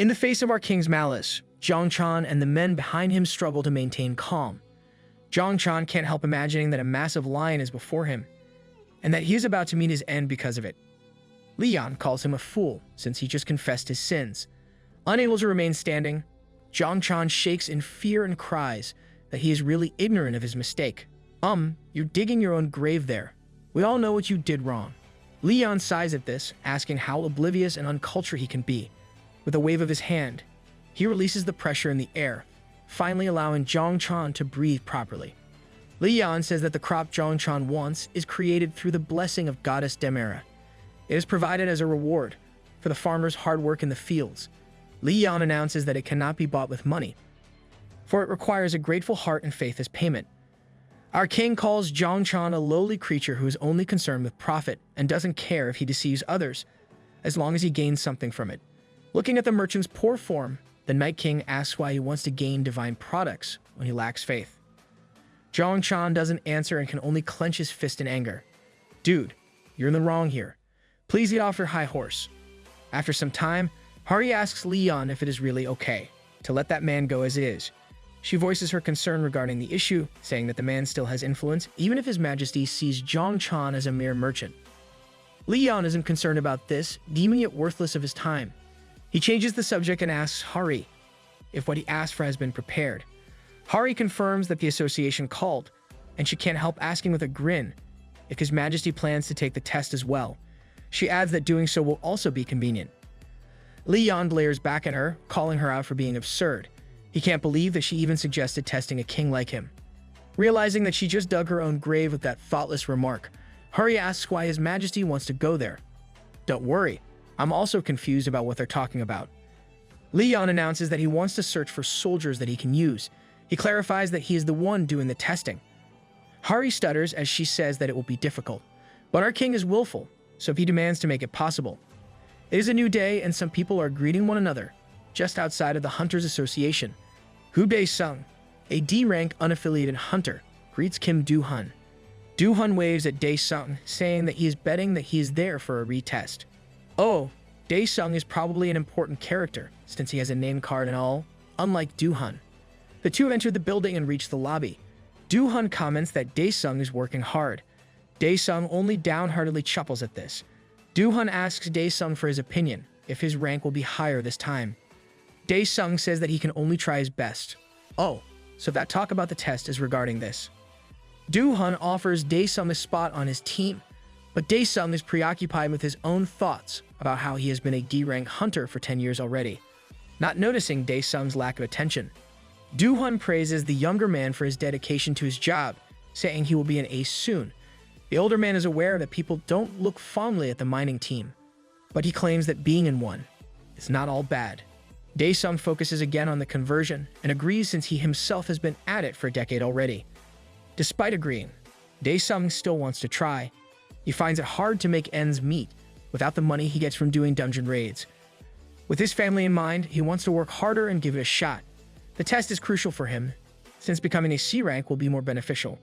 In the face of our king's malice, Zhang and the men behind him struggle to maintain calm. Zhang can't help imagining that a massive lion is before him, and that he is about to meet his end because of it. Li Yan calls him a fool since he just confessed his sins. Unable to remain standing, Zhang shakes in fear and cries that he is really ignorant of his mistake. You're digging your own grave there. We all know what you did wrong. Li Yan sighs at this, asking how oblivious and uncultured he can be. With a wave of his hand, he releases the pressure in the air, finally allowing Zhang to breathe properly. Li Yan says that the crop Zhang wants is created through the blessing of Goddess Demera. It is provided as a reward for the farmer's hard work in the fields. Li Yan announces that it cannot be bought with money, for it requires a grateful heart and faith as payment. Our king calls Zhang a lowly creature who is only concerned with profit and doesn't care if he deceives others, as long as he gains something from it. Looking at the merchant's poor form, the Night King asks why he wants to gain divine products when he lacks faith. Zhang doesn't answer and can only clench his fist in anger. Dude, you're in the wrong here. Please get off your high horse. After some time, Hari asks Li Yan if it is really okay to let that man go as it is. She voices her concern regarding the issue, saying that the man still has influence, even if His Majesty sees Zhang as a mere merchant. Li Yan isn't concerned about this, deeming it worthless of his time. He changes the subject and asks Hari if what he asked for has been prepared. Hari confirms that the association called, and she can't help asking with a grin if His Majesty plans to take the test as well. She adds that doing so will also be convenient. Li Yan glares back at her, calling her out for being absurd. He can't believe that she even suggested testing a king like him. Realizing that she just dug her own grave with that thoughtless remark, Hari asks why His Majesty wants to go there. Don't worry, I'm also confused about what they're talking about. Li Yan announces that he wants to search for soldiers that he can use. He clarifies that he is the one doing the testing. Hari stutters as she says that it will be difficult, but our king is willful, so he demands to make it possible. It is a new day and some people are greeting one another, just outside of the Hunters Association. Hu Dae-sung, a D-rank unaffiliated hunter, greets Kim Do-hun. Do-hun waves at Dae-sung, saying that he is betting that he is there for a retest. Oh, Dae-sung is probably an important character, since he has a name card and all, unlike Do-hun. The two enter the building and reach the lobby. Do-hun comments that Dae-sung is working hard. Dae-sung only downheartedly chuckles at this. Do-hun asks Dae-sung for his opinion, if his rank will be higher this time. Dae-sung says that he can only try his best. Oh, so that talk about the test is regarding this. Do-hun offers Dae-sung a spot on his team, but Dae-sung is preoccupied with his own thoughts about how he has been a D-rank hunter for 10 years already, not noticing Dae-sung's lack of attention. Do-hun praises the younger man for his dedication to his job, saying he will be an ace soon. The older man is aware that people don't look fondly at the mining team, but he claims that being in one is not all bad. Dae-sung focuses again on the conversion and agrees since he himself has been at it for a decade already. Despite agreeing, Dae-sung still wants to try. He finds it hard to make ends meet without the money he gets from doing dungeon raids. With his family in mind, he wants to work harder and give it a shot. The test is crucial for him, since becoming a C rank will be more beneficial.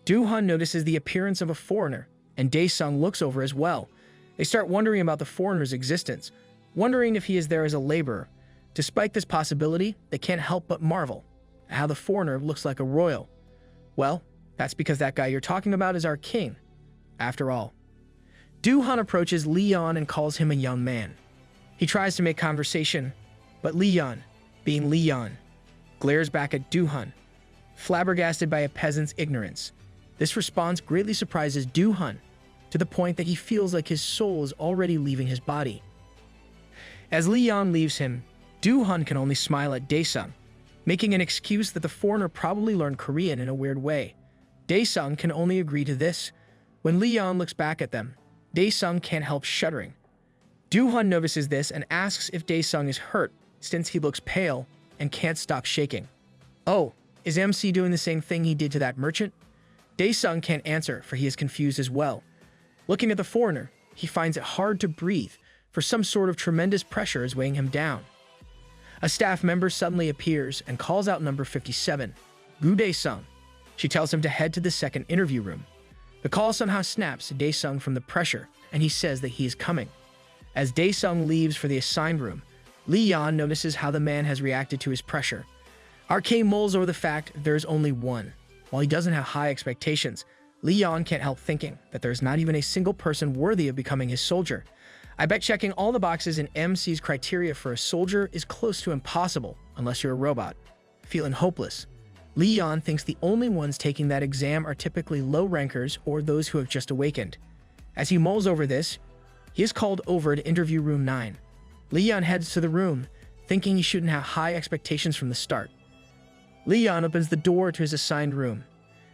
Do-hun notices the appearance of a foreigner, and Dae-sung looks over as well. They start wondering about the foreigner's existence, wondering if he is there as a laborer. Despite this possibility, they can't help but marvel at how the foreigner looks like a royal. Well, that's because that guy you're talking about is our king, after all. Do-hun approaches Li Yan and calls him a young man. He tries to make conversation, but Li Yan, being Li Yan, glares back at Do-hun, flabbergasted by a peasant's ignorance. This response greatly surprises Do-hun, to the point that he feels like his soul is already leaving his body. As Li Yan leaves him, Do-hun can only smile at Dae-sung, making an excuse that the foreigner probably learned Korean in a weird way. Dae-sung can only agree to this. When Li Yan looks back at them, Dae-sung can't help shuddering. Do-hun notices this and asks if Dae-sung is hurt, since he looks pale and can't stop shaking. Oh, is MC doing the same thing he did to that merchant? Dae-sung can't answer, for he is confused as well. Looking at the foreigner, he finds it hard to breathe, for some sort of tremendous pressure is weighing him down. A staff member suddenly appears and calls out number 57, Gu Dae-sung. She tells him to head to the second interview room. The call somehow snaps Dae-sung from the pressure, and he says that he is coming. As Dae-sung leaves for the assigned room, Li Yan notices how the man has reacted to his pressure. Our king mulls over the fact there's only one. While he doesn't have high expectations, Li Yan can't help thinking that there's not even a single person worthy of becoming his soldier. I bet checking all the boxes in MC's criteria for a soldier is close to impossible unless you're a robot. Feeling hopeless, Li Yan thinks the only ones taking that exam are typically low rankers or those who have just awakened. As he mulls over this, he is called over to interview room 9. Li Yan heads to the room, thinking he shouldn't have high expectations from the start. Li Yan opens the door to his assigned room.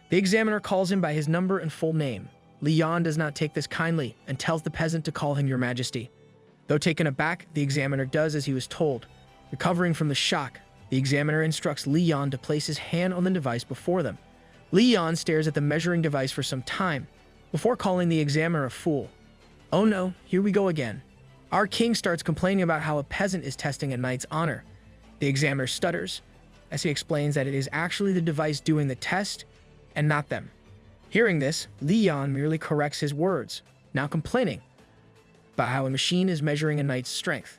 The examiner calls him by his number and full name. Li Yan does not take this kindly and tells the peasant to call him Your Majesty. Though taken aback, the examiner does as he was told. Recovering from the shock, the examiner instructs Li Yan to place his hand on the device before them. Li Yan stares at the measuring device for some time, before calling the examiner a fool. Oh no, here we go again. Our king starts complaining about how a peasant is testing a knight's honor. The examiner stutters, as he explains that it is actually the device doing the test, and not them. Hearing this, Li Yan merely corrects his words, now complaining about how a machine is measuring a knight's strength.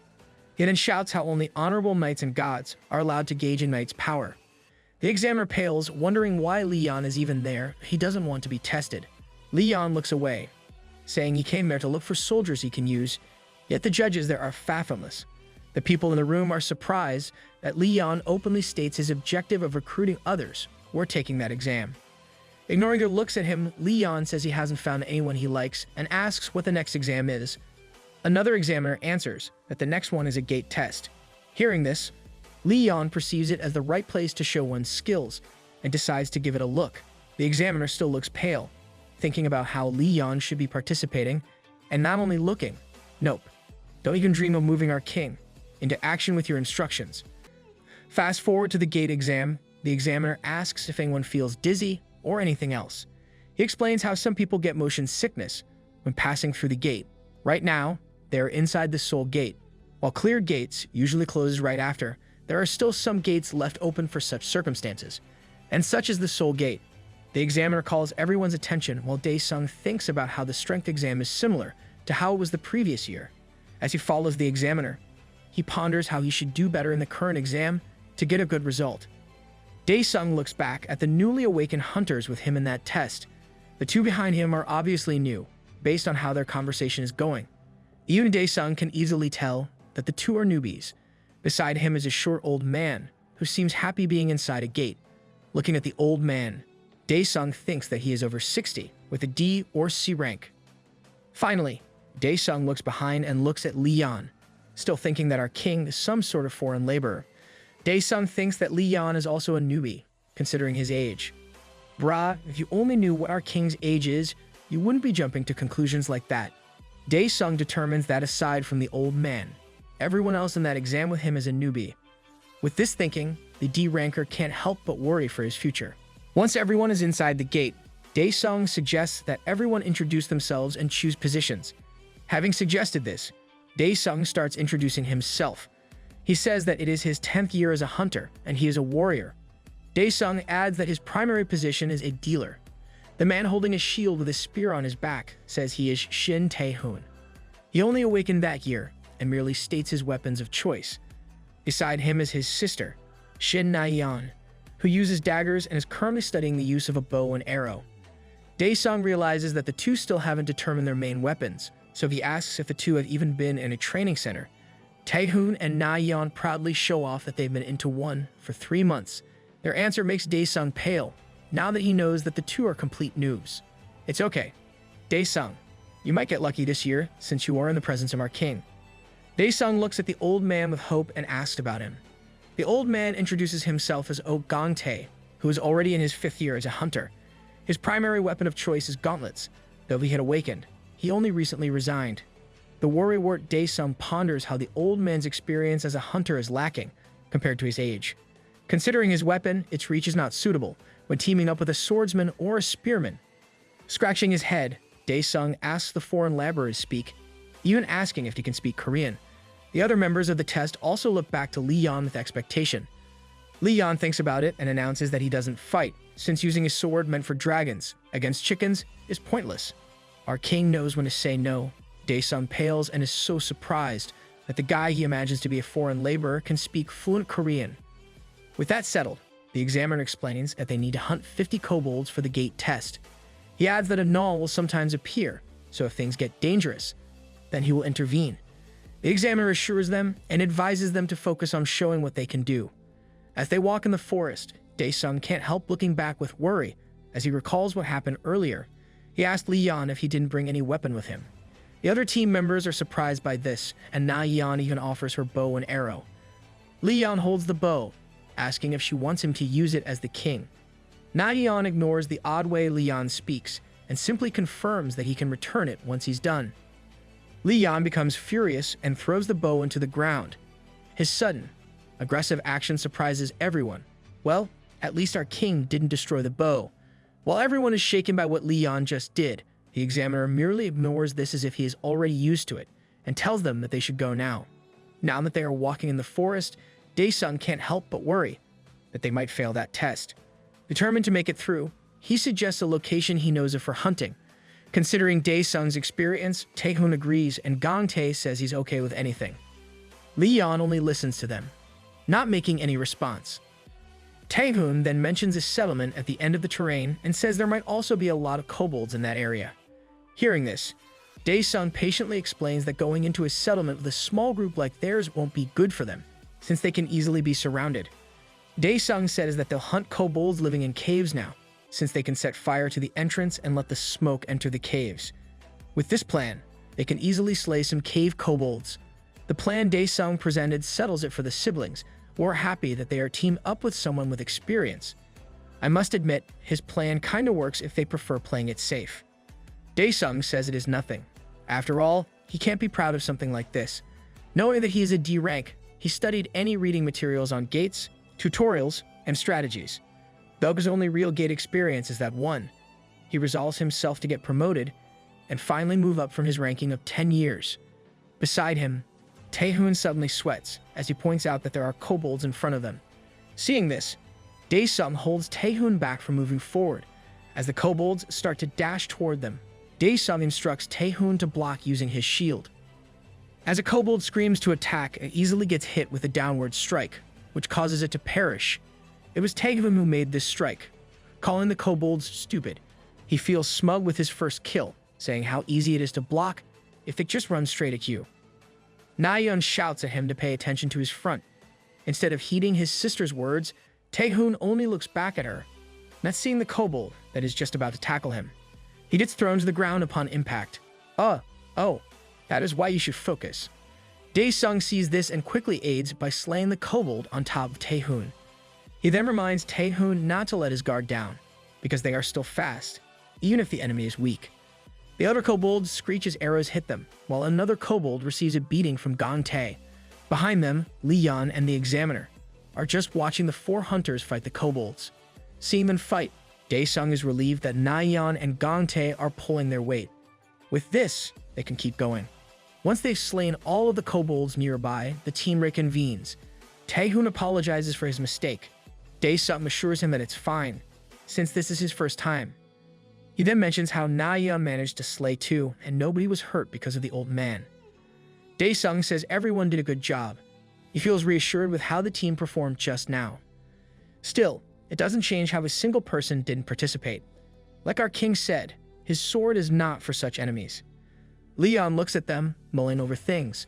He then shouts how only honorable knights and gods are allowed to gauge a knight's power. The examiner pales, wondering why Li Yan is even there. He doesn't want to be tested. Li Yan looks away, saying he came there to look for soldiers he can use, yet the judges there are fathomless. The people in the room are surprised that Li Yan openly states his objective of recruiting others who are taking that exam. Ignoring their looks at him, Li Yan says he hasn't found anyone he likes and asks what the next exam is. Another examiner answers that the next one is a gate test. Hearing this, Li Yan perceives it as the right place to show one's skills and decides to give it a look. The examiner still looks pale, thinking about how Li Yan should be participating and not only looking. Nope, don't even dream of moving our king into action with your instructions. Fast forward to the gate exam. The examiner asks if anyone feels dizzy or anything else. He explains how some people get motion sickness when passing through the gate. Right now, they are inside the soul gate. While cleared gates usually closes right after, there are still some gates left open for such circumstances, and such is the soul gate. The examiner calls everyone's attention while Dae-sung thinks about how the strength exam is similar to how it was the previous year. As he follows the examiner, he ponders how he should do better in the current exam to get a good result. Dae-sung looks back at the newly awakened hunters with him in that test. The two behind him are obviously new, based on how their conversation is going. Even Dae-sung can easily tell that the two are newbies. Beside him is a short old man who seems happy being inside a gate. Looking at the old man, Dae-sung thinks that he is over 60 with a D or C rank. Finally, Dae-sung looks behind and looks at Li Yan, still thinking that our king is some sort of foreign laborer. Dae-sung thinks that Li Yan is also a newbie, considering his age. Brah, if you only knew what our king's age is, you wouldn't be jumping to conclusions like that. Dae-sung determines that aside from the old man, everyone else in that exam with him is a newbie. With this thinking, the D ranker can't help but worry for his future. Once everyone is inside the gate, Dae-sung suggests that everyone introduce themselves and choose positions. Having suggested this, Dae-sung starts introducing himself. He says that it is his 10th year as a hunter and he is a warrior. Dae-sung adds that his primary position is a dealer. The man holding a shield with a spear on his back says he is Shin Tae-hoon. He only awakened that year and merely states his weapons of choice. Beside him is his sister, Shin Na-yeon, who uses daggers and is currently studying the use of a bow and arrow. Dae-sung realizes that the two still haven't determined their main weapons, so he asks if the two have even been in a training center. Tae-hoon and Na-yeon proudly show off that they've been into one for 3 months. Their answer makes Dae-sung pale, now that he knows that the two are complete noobs. It's okay. Dae-sung, you might get lucky this year since you are in the presence of our king. Dae-sung looks at the old man with hope and asks about him. The old man introduces himself as Oh Gong-tae, who is already in his 5th year as a hunter. His primary weapon of choice is gauntlets. Though he had awakened, he only recently resigned. The worrywart Dae-sung ponders how the old man's experience as a hunter is lacking compared to his age. Considering his weapon, its reach is not suitable when teaming up with a swordsman or a spearman. Scratching his head, Dae-sung asks the foreign laborers speak, even asking if he can speak Korean. The other members of the test also look back to Li Yan with expectation. Li Yan thinks about it and announces that he doesn't fight, since using a sword meant for dragons against chickens is pointless. Our king knows when to say no. Dae-sung pales and is so surprised that the guy he imagines to be a foreign laborer can speak fluent Korean. With that settled, the examiner explains that they need to hunt 50 kobolds for the gate test. He adds that a null will sometimes appear, so if things get dangerous, then he will intervene. The examiner assures them and advises them to focus on showing what they can do. As they walk in the forest, Dae-sung can't help looking back with worry as he recalls what happened earlier. He asked Li Yan if he didn't bring any weapon with him. The other team members are surprised by this, and Na Yan even offers her bow and arrow. Li Yan holds the bow, asking if she wants him to use it as the king. Na Yan ignores the odd way Li Yan speaks and simply confirms that he can return it once he's done. Li Yan becomes furious and throws the bow into the ground. His sudden, aggressive action surprises everyone. Well, at least our king didn't destroy the bow. While everyone is shaken by what Li Yan just did, the examiner merely ignores this as if he is already used to it and tells them that they should go now. Now that they are walking in the forest, Dae-sung can't help but worry that they might fail that test. Determined to make it through, he suggests a location he knows of for hunting. Considering Dae-sung's experience, Tae-hoon agrees and Gong-tae says he's okay with anything. Li Yan only listens to them, not making any response. Tae-hoon then mentions a settlement at the end of the terrain and says there might also be a lot of kobolds in that area. Hearing this, Dae-sung patiently explains that going into a settlement with a small group like theirs won't be good for them, since they can easily be surrounded. Dae-sung says that they'll hunt kobolds living in caves now, since they can set fire to the entrance and let the smoke enter the caves. With this plan, they can easily slay some cave kobolds. The plan Dae-sung presented settles it for the siblings, who are happy that they are teamed up with someone with experience. I must admit, his plan kinda works if they prefer playing it safe. Dae-sung says it is nothing. After all, he can't be proud of something like this. Knowing that he is a D rank, he studied any reading materials on gates, tutorials, and strategies. Though his only real gate experience is that one, he resolves himself to get promoted and finally move up from his ranking of 10 years. Beside him, Tae-hoon suddenly sweats as he points out that there are kobolds in front of them. Seeing this, Dae-sung holds Tae-hoon back from moving forward. As the kobolds start to dash toward them, Dae-sung instructs Tae-hoon to block using his shield. As a kobold screams to attack, it easily gets hit with a downward strike, which causes it to perish. It was Tae-hoon who made this strike, calling the kobolds stupid. He feels smug with his first kill, saying how easy it is to block if they just run straight at you. Na-yeon shouts at him to pay attention to his front. Instead of heeding his sister's words, Tae-hoon only looks back at her, not seeing the kobold that is just about to tackle him. He gets thrown to the ground upon impact. Oh, that is why you should focus. Dae-sung sees this and quickly aids by slaying the kobold on top of Tae-hoon. He then reminds Tae-hoon not to let his guard down, because they are still fast, even if the enemy is weak. The other kobolds screech as arrows hit them, while another kobold receives a beating from Gong-tae. Behind them, Li Yan and the examiner are just watching the 4 hunters fight the kobolds. Seeing them fight, Dae-sung is relieved that Na-yeon and Gong-tae are pulling their weight. With this, they can keep going. Once they've slain all of the kobolds nearby, the team reconvenes. Tae-hoon apologizes for his mistake. Dae-sung assures him that it's fine, since this is his first time. He then mentions how Na-yeon managed to slay 2 and nobody was hurt because of the old man. Dae-sung says everyone did a good job. He feels reassured with how the team performed just now. Still, it doesn't change how a single person didn't participate. Like our king said, his sword is not for such enemies. Li Yan looks at them, mulling over things.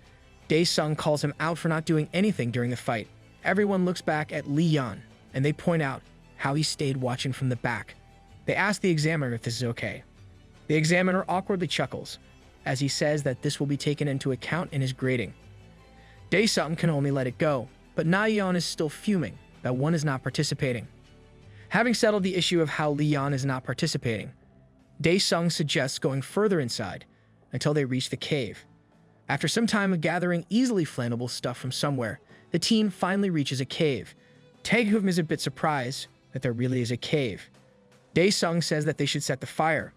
Dae-sung calls him out for not doing anything during the fight. Everyone looks back at Li Yan, and they point out how he stayed watching from the back. They ask the examiner if this is okay. The examiner awkwardly chuckles, as he says that this will be taken into account in his grading. Dae-sung can only let it go, but Na-yeon is still fuming that one is not participating. Having settled the issue of how Li Yan is not participating, Dae-sung suggests going further inside until they reach the cave. After some time of gathering easily flammable stuff from somewhere, the team finally reaches a cave. Tae-hoon is a bit surprised that there really is a cave. Dae-sung says that they should set the fire.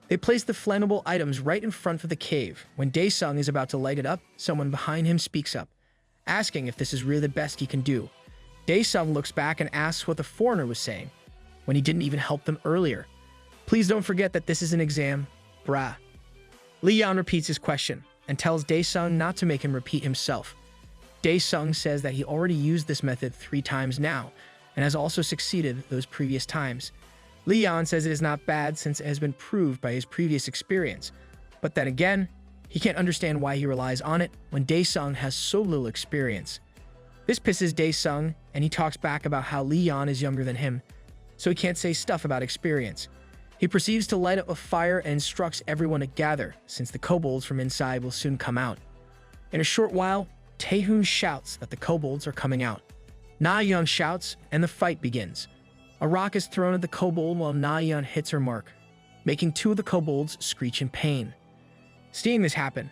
They place the flammable items right in front of the cave. When Dae-sung is about to light it up, someone behind him speaks up, asking if this is really the best he can do. Dae-sung looks back and asks what the foreigner was saying, when he didn't even help them earlier. Please don't forget that this is an exam, brah. Li Yan repeats his question, and tells Daesung not to make him repeat himself. Daesung says that he already used this method 3 times now, and has also succeeded those previous times. Leon says it is not bad since it has been proved by his previous experience, but then again, he can't understand why he relies on it when Daesung has so little experience. This pisses Daesung, and he talks back about how Leon is younger than him, so he can't say stuff about experience. He proceeds to light up a fire and instructs everyone to gather, since the kobolds from inside will soon come out. In a short while, Taehoon shouts that the kobolds are coming out. Na-yeon shouts, and the fight begins. A rock is thrown at the kobold while Na-yeon hits her mark, making 2 of the kobolds screech in pain. Seeing this happen,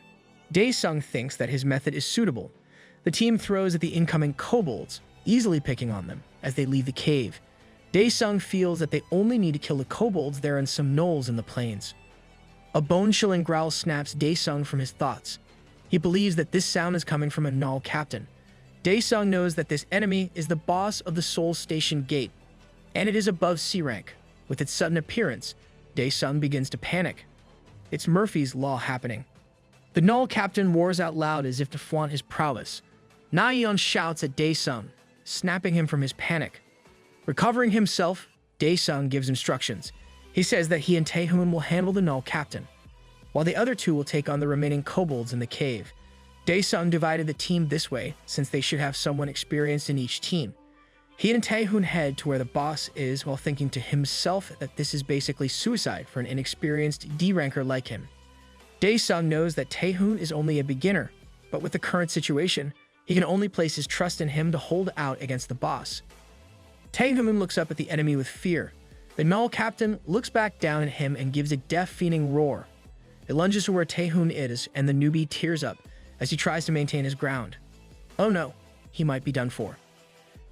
Daesung thinks that his method is suitable. The team throws at the incoming kobolds, easily picking on them as they leave the cave. Daesung feels that they only need to kill the kobolds there and some gnolls in the plains. A bone-chilling growl snaps Daesung from his thoughts. He believes that this sound is coming from a null captain. Daesung knows that this enemy is the boss of the Seoul Station Gate, and it is above C rank. With its sudden appearance, Daesung begins to panic. It's Murphy's Law happening. The null captain roars out loud as if to flaunt his prowess. Na-yeon shouts at Daesung, snapping him from his panic. Recovering himself, Daesung gives instructions. He says that he and Taehoon will handle the null captain, while the other 2 will take on the remaining kobolds in the cave. Daesung divided the team this way, since they should have someone experienced in each team. He and Taehoon head to where the boss is while thinking to himself that this is basically suicide for an inexperienced D-ranker like him. Daesung knows that Taehoon is only a beginner, but with the current situation, he can only place his trust in him to hold out against the boss. Taehoon looks up at the enemy with fear. The null captain looks back down at him and gives a deaf-fiending roar. It lunges to where Taehoon is, and the newbie tears up as he tries to maintain his ground. Oh no, he might be done for.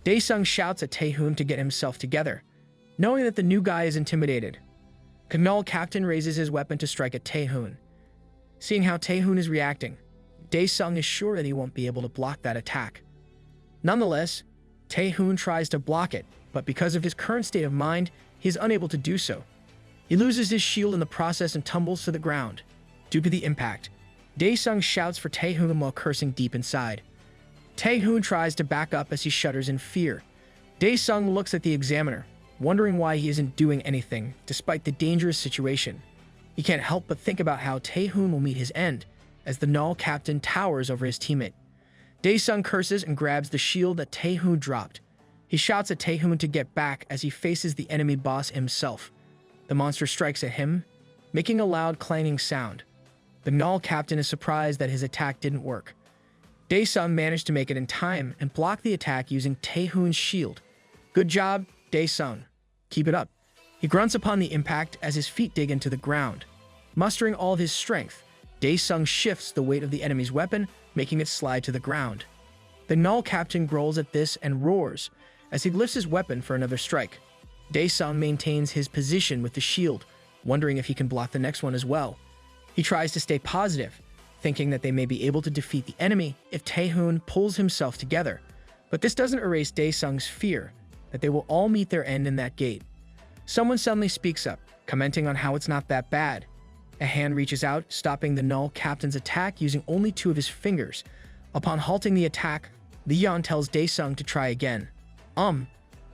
Daesung shouts at Taehoon to get himself together, knowing that the new guy is intimidated. The null captain raises his weapon to strike at Taehoon. Seeing how Taehoon is reacting, Daesung is sure that he won't be able to block that attack. Nonetheless, Taehoon tries to block it, but because of his current state of mind, he is unable to do so. He loses his shield in the process and tumbles to the ground. Due to the impact, Daesung shouts for Taehoon while cursing deep inside. Taehoon tries to back up as he shudders in fear. Daesung looks at the examiner, wondering why he isn't doing anything despite the dangerous situation. He can't help but think about how Taehoon will meet his end as the null captain towers over his teammate. Daesung curses and grabs the shield that Taehoon dropped. He shouts at Taehoon to get back as he faces the enemy boss himself. The monster strikes at him, making a loud clanging sound. The null captain is surprised that his attack didn't work. Daesung managed to make it in time and block the attack using Taehoon's shield. Good job, Daesung. Keep it up. He grunts upon the impact as his feet dig into the ground. Mustering all of his strength, Daesung shifts the weight of the enemy's weapon, making it slide to the ground. The null captain growls at this and roars as he lifts his weapon for another strike. Daesung maintains his position with the shield, wondering if he can block the next one as well. He tries to stay positive, thinking that they may be able to defeat the enemy if Taehoon pulls himself together. But this doesn't erase Daesung's fear that they will all meet their end in that gate. Someone suddenly speaks up, commenting on how it's not that bad. A hand reaches out, stopping the null captain's attack using only 2 of his fingers. Upon halting the attack, Leon tells Daesung to try again.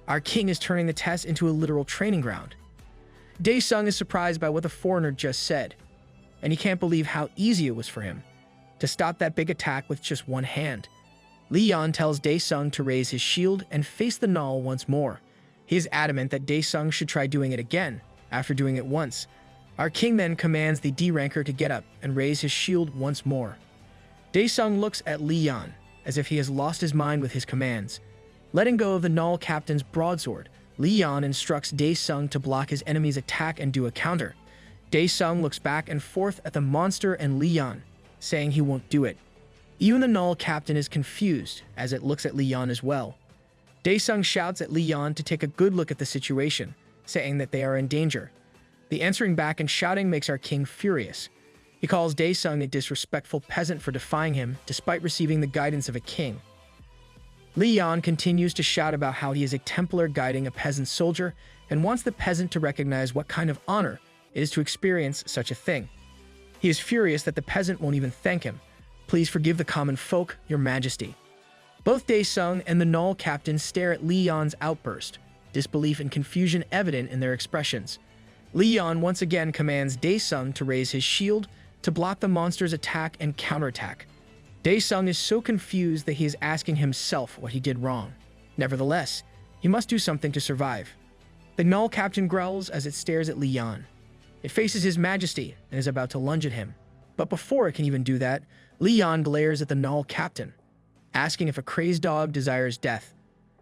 Our king is turning the test into a literal training ground. Daesung is surprised by what the foreigner just said, and he can't believe how easy it was for him to stop that big attack with just one hand. Leon tells Daesung to raise his shield and face the null once more. He is adamant that Daesung should try doing it again after doing it once. Our king then commands the D-ranker to get up and raise his shield once more. Daesung looks at Leon as if he has lost his mind with his commands. Letting go of the null captain's broadsword, Leon instructs Daesung to block his enemy's attack and do a counter. Daesung looks back and forth at the monster and Leon, saying he won't do it. Even the null captain is confused as it looks at Leon as well. Daesung shouts at Leon to take a good look at the situation, saying that they are in danger. The answering back and shouting makes our king furious. He calls Daesung a disrespectful peasant for defying him despite receiving the guidance of a king. Leon continues to shout about how he is a Templar guiding a peasant soldier and wants the peasant to recognize what kind of honor it is to experience such a thing. He is furious that the peasant won't even thank him. Please forgive the common folk, your majesty. Both Daesung and the null captain stare at Li Yan's outburst, disbelief and confusion evident in their expressions. Li Yan once again commands Daesung to raise his shield to block the monster's attack and counterattack. Daesung is so confused that he is asking himself what he did wrong. Nevertheless, he must do something to survive. The null captain growls as it stares at Li Yan. It faces his majesty and is about to lunge at him. But before it can even do that, Li Yan glares at the null captain, asking if a crazed dog desires death.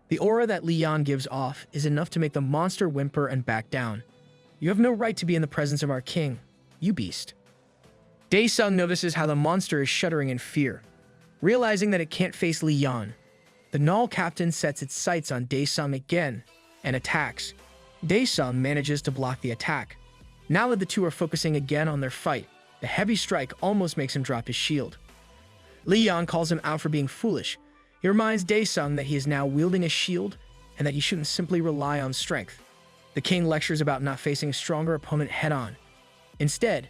The aura that Li Yan gives off is enough to make the monster whimper and back down. You have no right to be in the presence of our king, you beast. Daesung notices how the monster is shuddering in fear. Realizing that it can't face Li Yan, the null captain sets its sights on Daesung again and attacks. Daesung manages to block the attack. Now that the two are focusing again on their fight, the heavy strike almost makes him drop his shield. Li Yan calls him out for being foolish. He reminds Daesung that he is now wielding a shield and that he shouldn't simply rely on strength. The king lectures about not facing a stronger opponent head-on. Instead,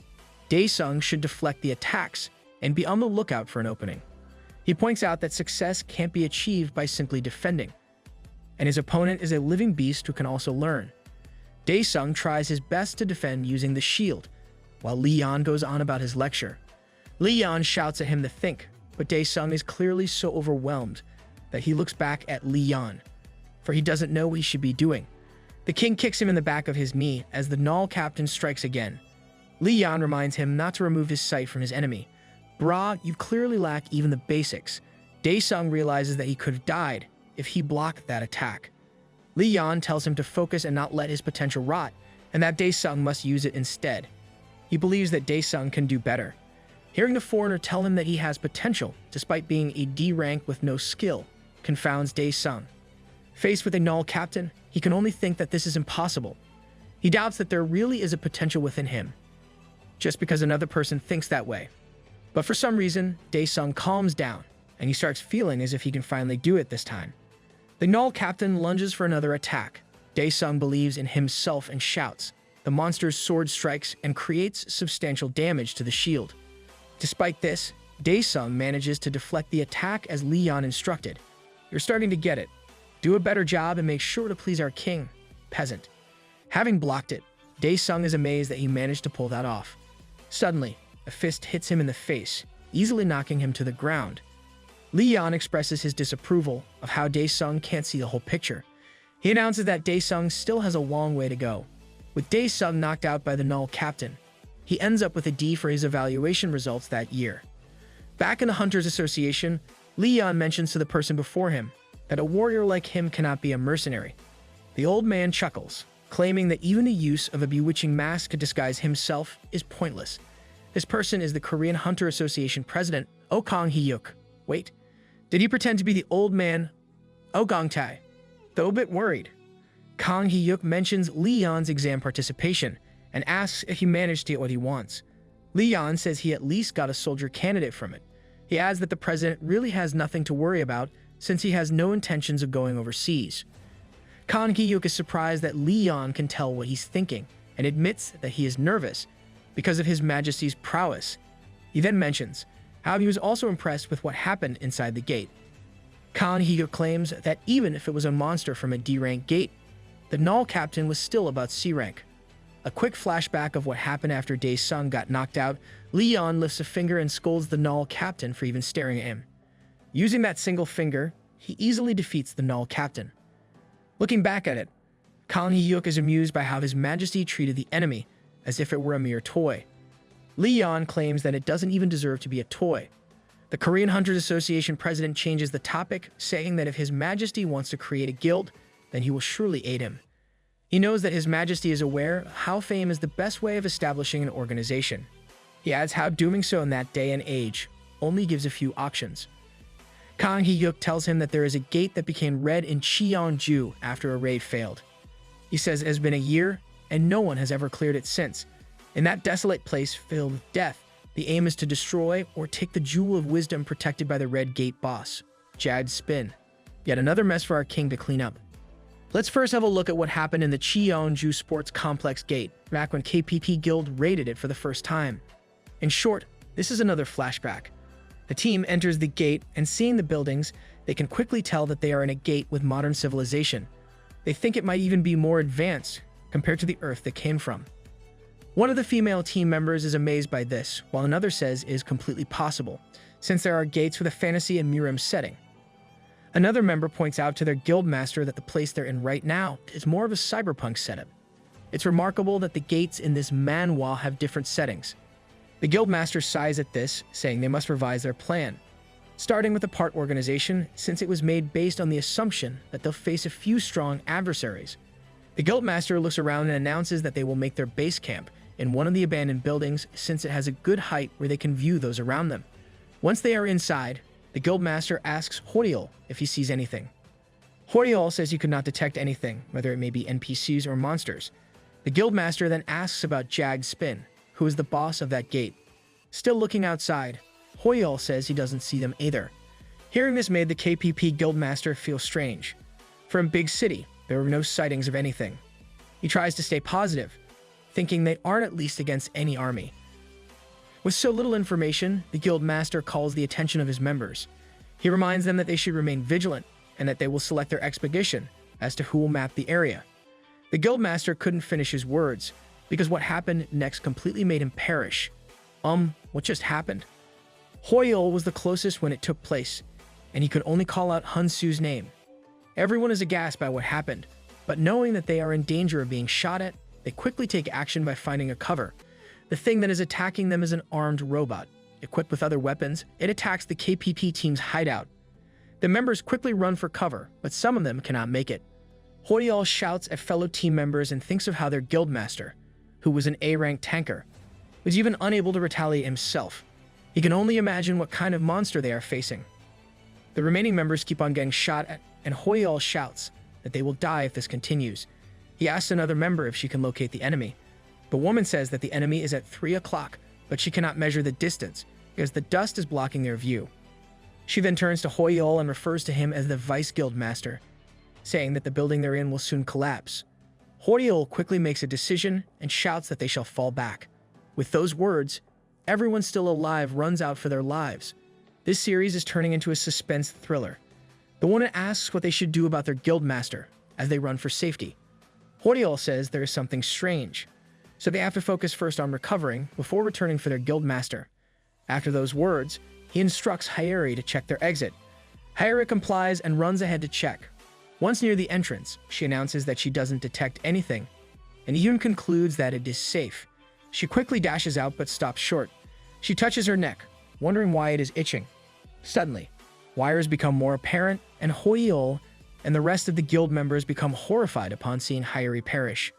Daesung should deflect the attacks and be on the lookout for an opening. He points out that success can't be achieved by simply defending, and his opponent is a living beast who can also learn. Daesung tries his best to defend using the shield, while Li Yan goes on about his lecture. Li Yan shouts at him to think, but Daesung is clearly so overwhelmed that he looks back at Li Yan, for he doesn't know what he should be doing. The king kicks him in the back of his knee as the null captain strikes again. Li Yan reminds him not to remove his sight from his enemy. Brah, you clearly lack even the basics. Daesung realizes that he could have died if he blocked that attack. Li Yan tells him to focus and not let his potential rot, and that Daesung must use it instead. He believes that Daesung can do better. Hearing the foreigner tell him that he has potential, despite being a D rank with no skill, confounds Daesung. Faced with a null captain, he can only think that this is impossible. He doubts that there really is a potential within him, just because another person thinks that way. But for some reason, Daesung calms down, and he starts feeling as if he can finally do it this time. The null captain lunges for another attack. Daesung believes in himself and shouts. The monster's sword strikes and creates substantial damage to the shield. Despite this, Daesung manages to deflect the attack as Li Yan instructed. You're starting to get it. Do a better job and make sure to please our king, peasant. Having blocked it, Daesung is amazed that he managed to pull that off. Suddenly, a fist hits him in the face, easily knocking him to the ground. Li Yan expresses his disapproval of how Daesung can't see the whole picture. He announces that Daesung still has a long way to go. With Daesung knocked out by the null captain, he ends up with a D for his evaluation results that year. Back in the Hunters Association, Li Yan mentions to the person before him that a warrior like him cannot be a mercenary. The old man chuckles, claiming that even the use of a bewitching mask to disguise himself is pointless. This person is the Korean Hunter Association president, Oh Kang Hee-yuk. Wait, did he pretend to be the old man, Oh Gong-tae? Though a bit worried, Kang Hee-yuk mentions Li Yan's exam participation and asks if he managed to get what he wants. Li Yan says he at least got a soldier candidate from it. He adds that the president really has nothing to worry about since he has no intentions of going overseas. Kang Hee-yuk is surprised that Li Yan can tell what he's thinking and admits that he is nervous because of His Majesty's prowess. He then mentions how he was also impressed with what happened inside the gate. Kang Hee-yuk claims that even if it was a monster from a D-rank gate, the null captain was still about C rank. A quick flashback of what happened after Daesung got knocked out, Li Yan lifts a finger and scolds the null captain for even staring at him. Using that single finger, he easily defeats the null captain. Looking back at it, Kang Hee-yuk is amused by how His Majesty treated the enemy as if it were a mere toy. Li Yan claims that it doesn't even deserve to be a toy. The Korean Hunters Association president changes the topic, saying that if His Majesty wants to create a guild, then he will surely aid him. He knows that His Majesty is aware how fame is the best way of establishing an organization. He adds how doing so in that day and age only gives a few options. Kang Hee-yuk tells him that there is a gate that became red in Chongju after a raid failed. He says it has been a year and no one has ever cleared it since. In that desolate place filled with death, the aim is to destroy or take the jewel of wisdom protected by the Red Gate boss, Jad Spin. Yet another mess for our king to clean up. Let's first have a look at what happened in the Chongju Sports Complex Gate, back when KPP Guild raided it for the first time. In short, this is another flashback. The team enters the gate, and seeing the buildings, they can quickly tell that they are in a gate with modern civilization. They think it might even be more advanced compared to the Earth they came from. One of the female team members is amazed by this, while another says it is completely possible, since there are gates with a fantasy and Mirim setting. Another member points out to their guild master that the place they're in right now is more of a cyberpunk setup. It's remarkable that the gates in this manhwa have different settings. The guild master sighs at this, saying they must revise their plan, starting with the part organization, since it was made based on the assumption that they'll face a few strong adversaries. The guild master looks around and announces that they will make their base camp in one of the abandoned buildings, since it has a good height where they can view those around them. Once they are inside, the guild master asks Horiol if he sees anything. Horiol says he could not detect anything, whether it may be NPCs or monsters. The guild master then asks about Jag Spin, who is the boss of that gate. Still looking outside, Horiol says he doesn't see them either. Hearing this made the KPP guild master feel strange. From Big City, there were no sightings of anything. He tries to stay positive, thinking they aren't at least against any army. With so little information, the guild master calls the attention of his members. He reminds them that they should remain vigilant and that they will select their expedition as to who will map the area. The guild master couldn't finish his words because what happened next completely made him perish. What just happened? Horiol was the closest when it took place, and he could only call out Hunsu's name. Everyone is aghast by what happened, but knowing that they are in danger of being shot at, they quickly take action by finding a cover. The thing that is attacking them is an armed robot. Equipped with other weapons, it attacks the KPP team's hideout. The members quickly run for cover, but some of them cannot make it. Horiol shouts at fellow team members and thinks of how their guildmaster, who was an A-rank tanker, was even unable to retaliate himself. He can only imagine what kind of monster they are facing. The remaining members keep on getting shot at, and Horiol shouts that they will die if this continues. He asks another member if she can locate the enemy. The woman says that the enemy is at 3 o'clock, but she cannot measure the distance because the dust is blocking their view. She then turns to Horiol and refers to him as the Vice Guild Master, saying that the building they're in will soon collapse. Horiol quickly makes a decision and shouts that they shall fall back. With those words, everyone still alive runs out for their lives. This series is turning into a suspense thriller. The woman asks what they should do about their guild master as they run for safety. Horiol says there is something strange, so they have to focus first on recovering before returning for their guild master. After those words, he instructs Hayuri to check their exit. Hayuri complies and runs ahead to check. Once near the entrance, she announces that she doesn't detect anything, and even concludes that it is safe. She quickly dashes out but stops short. She touches her neck, wondering why it is itching. Suddenly, wires become more apparent, and Horiol and the rest of the guild members become horrified upon seeing Hayuri perish.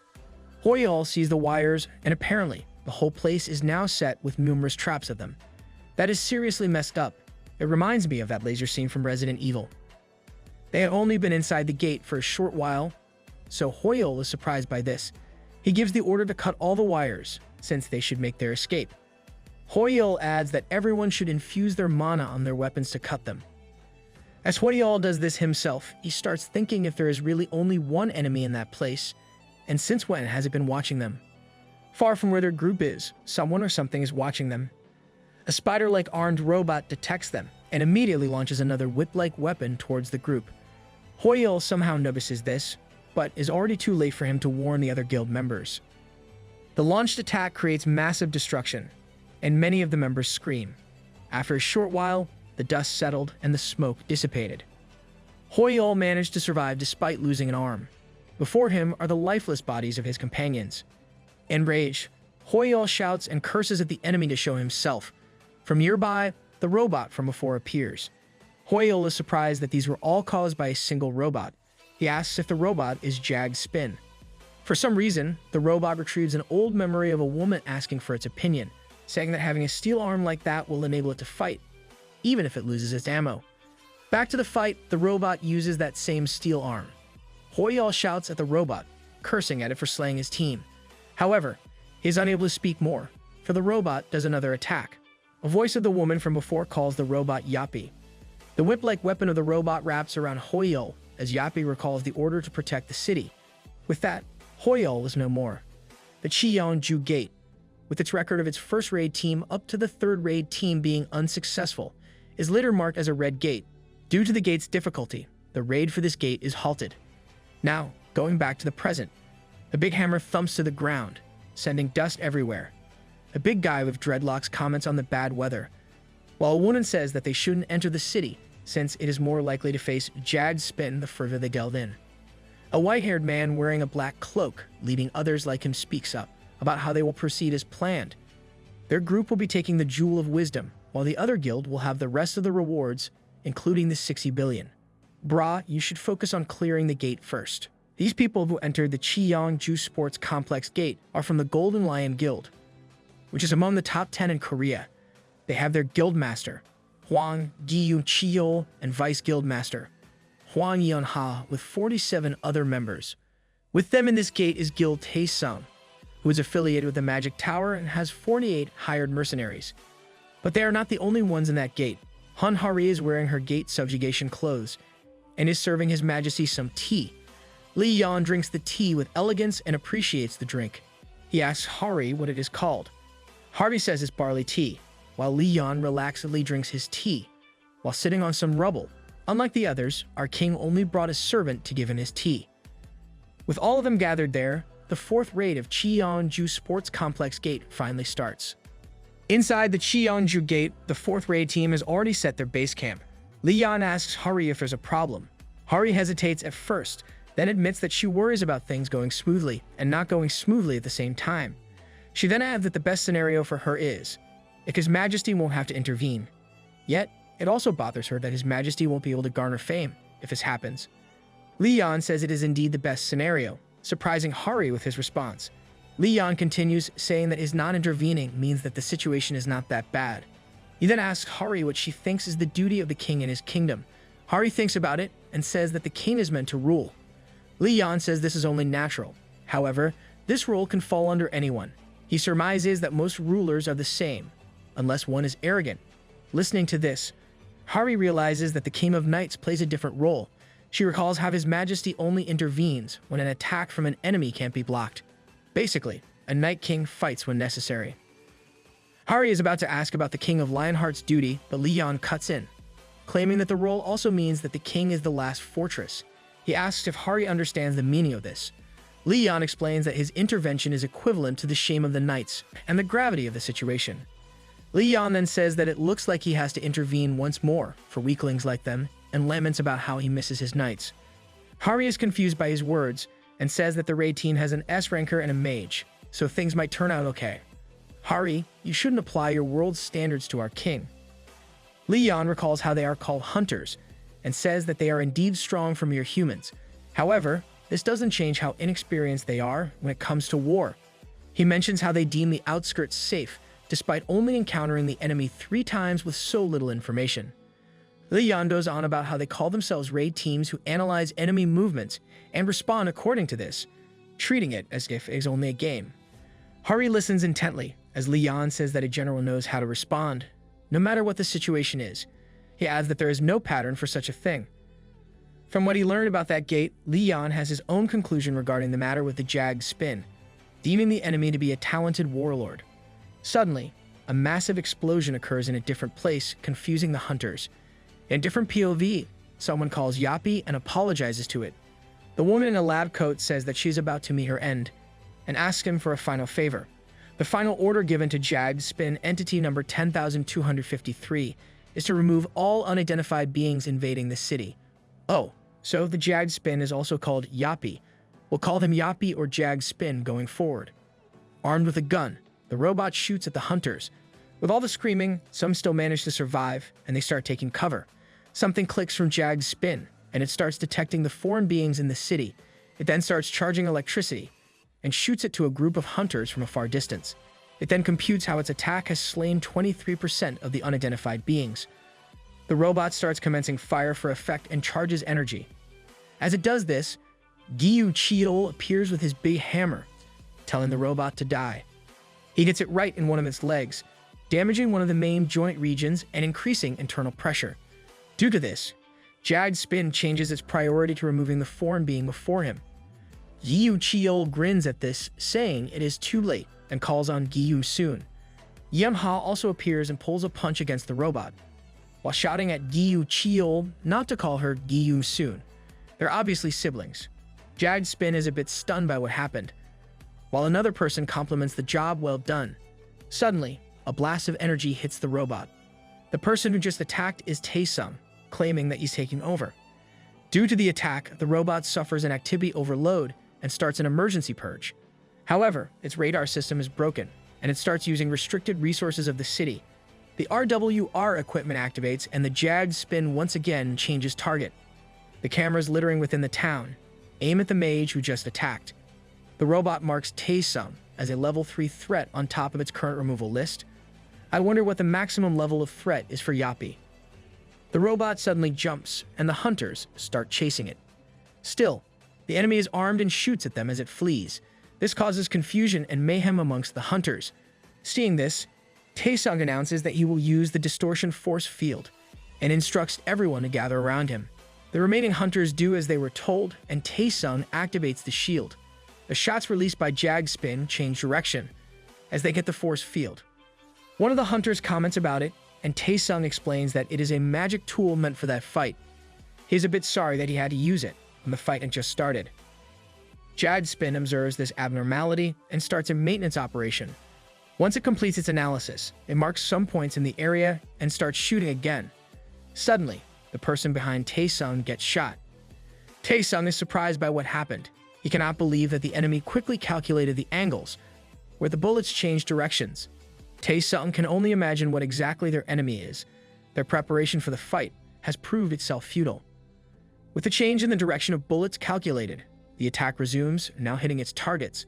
Horiol sees the wires, and apparently, the whole place is now set with numerous traps of them. That is seriously messed up. It reminds me of that laser scene from Resident Evil. They had only been inside the gate for a short while, so Horiol is surprised by this. He gives the order to cut all the wires, since they should make their escape. Horiol adds that everyone should infuse their mana on their weapons to cut them. As Horiol does this himself, he starts thinking if there is really only one enemy in that place, and since when has it been watching them? Far from where their group is, someone or something is watching them. A spider-like armed robot detects them and immediately launches another whip-like weapon towards the group. Horiol somehow notices this, but is already too late for him to warn the other guild members. The launched attack creates massive destruction, and many of the members scream. After a short while, the dust settled and the smoke dissipated. Horiol managed to survive despite losing an arm. Before him are the lifeless bodies of his companions. Enraged, Horiol shouts and curses at the enemy to show himself. From nearby, the robot from before appears. Horiol is surprised that these were all caused by a single robot. He asks if the robot is Jag Spin. For some reason, the robot retrieves an old memory of a woman asking for its opinion, saying that having a steel arm like that will enable it to fight, even if it loses its ammo. Back to the fight, the robot uses that same steel arm. Horiol shouts at the robot, cursing at it for slaying his team. However, he is unable to speak more, for the robot does another attack. A voice of the woman from before calls the robot Yappy. The whip-like weapon of the robot wraps around Horiol as Yappy recalls the order to protect the city. With that, Horiol is no more. The Chongju Gate. with its record of its first raid team up to the third raid team being unsuccessful, is later marked as a red gate. Due to the gate's difficulty, the raid for this gate is halted. Now, going back to the present, a big hammer thumps to the ground, sending dust everywhere. A big guy with dreadlocks comments on the bad weather, while a woman says that they shouldn't enter the city since it is more likely to face jagged spin the further they delve in. A white-haired man wearing a black cloak, leading others like him, speaks up about how they will proceed as planned. Their group will be taking the Jewel of Wisdom, while the other guild will have the rest of the rewards, including the 60 billion. Brah, you should focus on clearing the gate first. These people who entered the Chongju Sports Complex gate are from the Golden Lion Guild, which is among the top 10 in Korea. They have their guild master, Hwang Gi-yun-cheol, and vice guild master, Hwang Yeon-ha, with 47 other members. With them in this gate is Guild Taesung, who is affiliated with the Magic Tower and has 48 hired mercenaries. But they are not the only ones in that gate. Han Hari is wearing her gate subjugation clothes and is serving His Majesty some tea. Li Yan drinks the tea with elegance and appreciates the drink. He asks Hari what it is called. Hari says it's barley tea, while Li Yan relaxedly drinks his tea while sitting on some rubble. Unlike the others, our king only brought a servant to give him his tea. With all of them gathered there, the fourth raid of Chongju Sports Complex Gate finally starts. Inside the Chongju Gate, the fourth raid team has already set their base camp. Li Yan asks Hari if there's a problem. Hari hesitates at first, then admits that she worries about things going smoothly and not going smoothly at the same time. She then adds that the best scenario for her is if His Majesty won't have to intervene. Yet, it also bothers her that His Majesty won't be able to garner fame if this happens. Li Yan says it is indeed the best scenario, surprising Hari with his response. Li Yan continues, saying that his non-intervening means that the situation is not that bad. He then asks Hari what she thinks is the duty of the king in his kingdom. Hari thinks about it and says that the king is meant to rule. Li Yan says this is only natural. However, this role can fall under anyone. He surmises that most rulers are the same, unless one is arrogant. Listening to this, Hari realizes that the King of Knights plays a different role. She recalls how His Majesty only intervenes when an attack from an enemy can't be blocked. Basically, a Night King fights when necessary. Hari is about to ask about the King of Lionheart's duty, but Li Yan cuts in, claiming that the role also means that the king is the last fortress. He asks if Hari understands the meaning of this. Li Yan explains that his intervention is equivalent to the shame of the knights and the gravity of the situation. Li Yan then says that it looks like he has to intervene once more for weaklings like them and laments about how he misses his knights. Hari is confused by his words and says that the raid team has an S ranker and a mage, so things might turn out okay. Hari, you shouldn't apply your world's standards to our king. Li Yan recalls how they are called hunters and says that they are indeed strong for mere humans. However, this doesn't change how inexperienced they are when it comes to war. He mentions how they deem the outskirts safe, despite only encountering the enemy 3 times with so little information. Li Yan goes on about how they call themselves raid teams who analyze enemy movements and respond according to this, treating it as if it is only a game. Hari listens intently, as Li Yan says that a general knows how to respond, no matter what the situation is. He adds that there is no pattern for such a thing. From what he learned about that gate, Li Yan has his own conclusion regarding the matter with the Jag spin, deeming the enemy to be a talented warlord. Suddenly, a massive explosion occurs in a different place, confusing the hunters. In a different POV, someone calls Yappy and apologizes to it. The woman in a lab coat says that she's about to meet her end, and asks him for a final favor. The final order given to Jag spin entity number 10,253 is to remove all unidentified beings invading the city. Oh, so the Jag spin is also called Yappy. We'll call them Yappy or Jag spin going forward. Armed with a gun, the robot shoots at the hunters. With all the screaming, some still manage to survive, and they start taking cover. Something clicks from Jag's spin, and it starts detecting the foreign beings in the city. It then starts charging electricity, and shoots it to a group of hunters from a far distance. It then computes how its attack has slain 23% of the unidentified beings. The robot starts commencing fire for effect and charges energy. As it does this, Gi-yu-cheol appears with his big hammer, telling the robot to die. He gets it right in one of its legs, damaging one of the main joint regions and increasing internal pressure. Due to this, Jag's spin changes its priority to removing the foreign being before him. Gi-yu-cheol grins at this, saying it is too late. and calls on Giyu soon. Yunha also appears and pulls a punch against the robot, while shouting at Giyu Chiol not to call her Giyu soon. They're obviously siblings. Jagged Spin is a bit stunned by what happened, while another person compliments the job well done. Suddenly, a blast of energy hits the robot. The person who just attacked is Taesung, claiming that he's taking over. Due to the attack, the robot suffers an activity overload and starts an emergency purge. However, its radar system is broken, and it starts using restricted resources of the city. The RWR equipment activates, and the Jagged Spin once again changes target. The cameras littering within the town aim at the mage who just attacked. The robot marks Taesung as a level 3 threat on top of its current removal list. I wonder what the maximum level of threat is for Yappy. The robot suddenly jumps, and the hunters start chasing it. Still, the enemy is armed and shoots at them as it flees. This causes confusion and mayhem amongst the hunters. Seeing this, Taesung announces that he will use the distortion force field and instructs everyone to gather around him. The remaining hunters do as they were told, and Taesung activates the shield. The shots released by Jagged Spin change direction as they get the force field. One of the hunters comments about it, and Taesung explains that it is a magic tool meant for that fight. He's a bit sorry that he had to use it when the fight had just started. Jagged Spin observes this abnormality and starts a maintenance operation. Once it completes its analysis, it marks some points in the area and starts shooting again. Suddenly, the person behind Taesung gets shot. Taesung is surprised by what happened. He cannot believe that the enemy quickly calculated the angles where the bullets changed directions. Taesung can only imagine what exactly their enemy is. Their preparation for the fight has proved itself futile. With the change in the direction of bullets calculated, the attack resumes, now hitting its targets.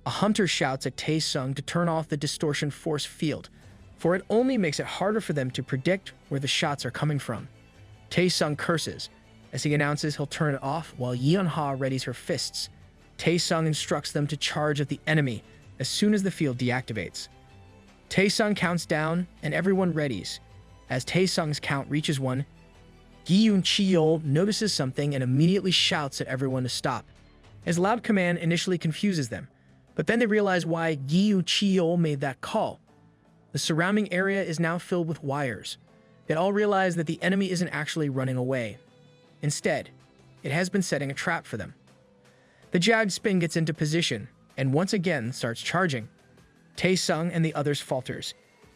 A hunter shouts at Taesung to turn off the distortion force field, for it only makes it harder for them to predict where the shots are coming from. Taesung curses as he announces he'll turn it off while Yeonha readies her fists. Taesung instructs them to charge at the enemy as soon as the field deactivates. Taesung counts down and everyone readies. As Taesung's count reaches 1, Giyun Chiol notices something and immediately shouts at everyone to stop. His loud command initially confuses them, but then they realize why Giyun Chiol made that call. The surrounding area is now filled with wires. They all realize that the enemy isn't actually running away. Instead, it has been setting a trap for them. The Jagged Spin gets into position and once again starts charging. Taesung and the others falters.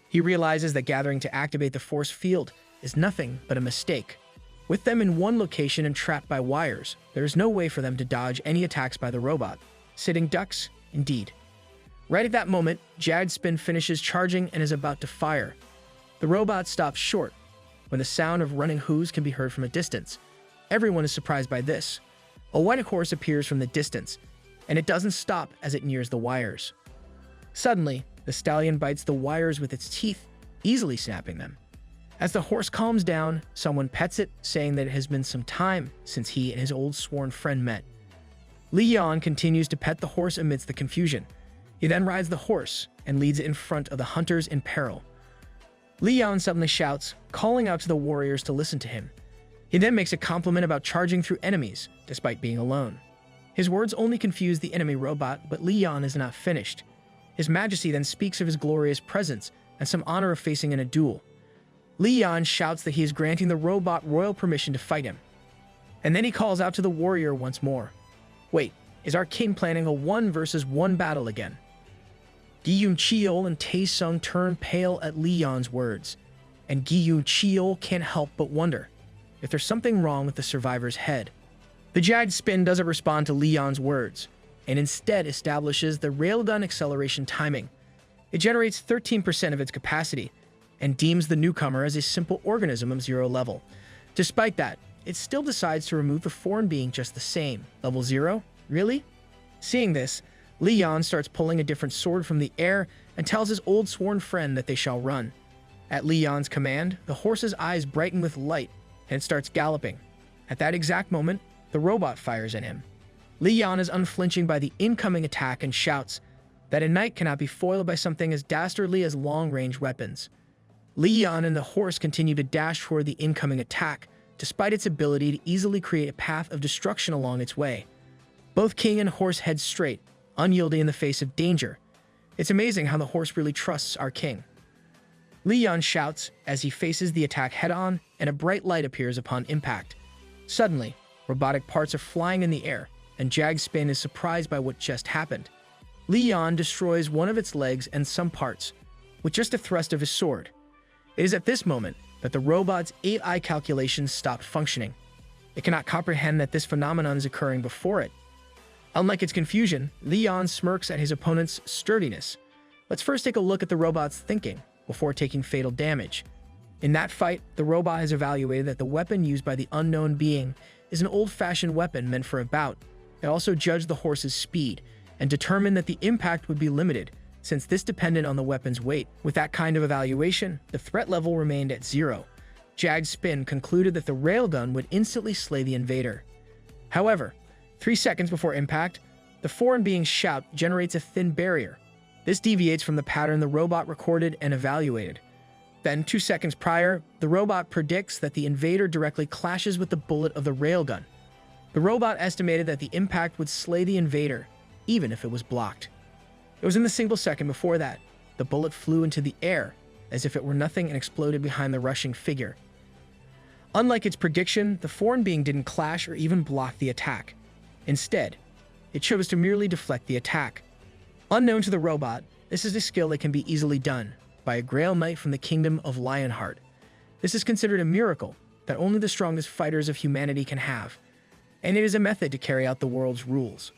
He realizes that gathering to activate the force field is nothing but a mistake. With them in one location and trapped by wires, there is no way for them to dodge any attacks by the robot. Sitting ducks, indeed. Right at that moment, Jagged Spin finishes charging and is about to fire. The robot stops short when the sound of running hooves can be heard from a distance. Everyone is surprised by this. A white horse appears from the distance, and it doesn't stop as it nears the wires. Suddenly, the stallion bites the wires with its teeth, easily snapping them. As the horse calms down, someone pets it, saying that it has been some time since he and his old sworn friend met. Li Yan continues to pet the horse amidst the confusion. He then rides the horse and leads it in front of the hunters in peril. Li Yan suddenly shouts, calling out to the warriors to listen to him. He then makes a compliment about charging through enemies, despite being alone. His words only confuse the enemy robot, but Li Yan is not finished. His Majesty then speaks of his glorious presence and some honor of facing in a duel. Li Yan shouts that he is granting the robot royal permission to fight him. And then he calls out to the warrior once more. Wait, is our king planning a 1 versus 1 battle again? Giyun Chiol and Taesung turn pale at Li Yan's words, and Giyun Chiol can't help but wonder if there's something wrong with the survivor's head. The Jagged Spin doesn't respond to Li Yan's words, and instead establishes the railgun acceleration timing. It generates 13% of its capacity, and deems the newcomer as a simple organism of 0 level. Despite that, it still decides to remove the foreign being just the same. Level 0? Really? Seeing this, Li Yan starts pulling a different sword from the air and tells his old sworn friend that they shall run. At Li Yan's command, the horse's eyes brighten with light, and it starts galloping. At that exact moment, the robot fires at him. Li Yan is unflinching by the incoming attack and shouts that a knight cannot be foiled by something as dastardly as long-range weapons. Li Yan and the horse continue to dash toward the incoming attack, despite its ability to easily create a path of destruction along its way. Both king and horse head straight, unyielding in the face of danger. It's amazing how the horse really trusts our king. Li Yan shouts as he faces the attack head-on, and a bright light appears upon impact. Suddenly, robotic parts are flying in the air, and Jag Spin is surprised by what just happened. Li Yan destroys one of its legs and some parts, with just a thrust of his sword. It is at this moment that the robot's 8-eye calculations stopped functioning. It cannot comprehend that this phenomenon is occurring before it. Unlike its confusion, Li Yan smirks at his opponent's sturdiness. Let's first take a look at the robot's thinking before taking fatal damage. In that fight, the robot has evaluated that the weapon used by the unknown being is an old-fashioned weapon meant for a bout. It also judged the horse's speed and determined that the impact would be limited, since this depended on the weapon's weight. With that kind of evaluation, the threat level remained at 0. Jag Spin concluded that the railgun would instantly slay the invader. However, 3 seconds before impact, the foreign being's shout generates a thin barrier. This deviates from the pattern the robot recorded and evaluated. Then, 2 seconds prior, the robot predicts that the invader directly clashes with the bullet of the railgun. The robot estimated that the impact would slay the invader, even if it was blocked. It was in the single second before that, the bullet flew into the air, as if it were nothing, and exploded behind the rushing figure. Unlike its prediction, the foreign being didn't clash or even block the attack. Instead, it chose to merely deflect the attack. Unknown to the robot, this is a skill that can be easily done by a Grail Knight from the kingdom of Lionheart. This is considered a miracle that only the strongest fighters of humanity can have, and it is a method to carry out the world's rules.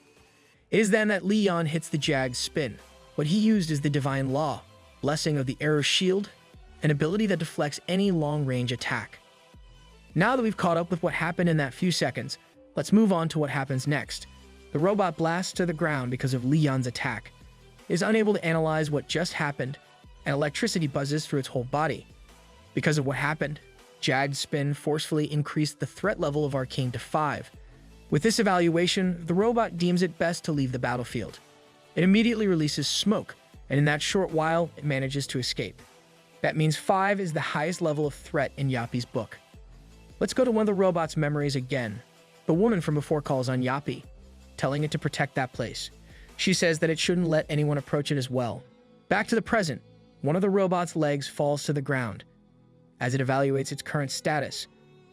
It is then that Li Yan hits the Jag Spin. What he used is the Divine Law, blessing of the Arrow Shield, an ability that deflects any long-range attack. Now that we've caught up with what happened in that few seconds, let's move on to what happens next. The robot blasts to the ground because of Li Yan's attack. It is unable to analyze what just happened, and electricity buzzes through its whole body. Because of what happened, Jag Spin forcefully increased the threat level of our king to 5. With this evaluation, the robot deems it best to leave the battlefield. It immediately releases smoke, and in that short while, it manages to escape. That means 5 is the highest level of threat in Yappy's book. Let's go to one of the robot's memories again. The woman from before calls on Yappy, telling it to protect that place. She says that it shouldn't let anyone approach it as well. Back to the present, one of the robot's legs falls to the ground. As it evaluates its current status,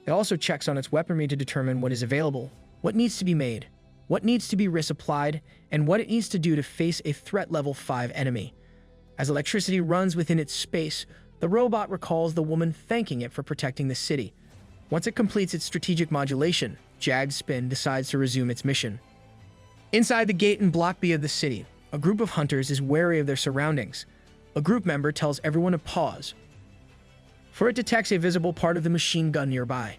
it also checks on its weaponry to determine what is available, what needs to be made, what needs to be resupplied, and what it needs to do to face a threat level 5 enemy. As electricity runs within its space, the robot recalls the woman thanking it for protecting the city. Once it completes its strategic modulation, Jag Spin decides to resume its mission. Inside the gate in Block B of the city, a group of hunters is wary of their surroundings. A group member tells everyone to pause, for it detects a visible part of the machine gun nearby.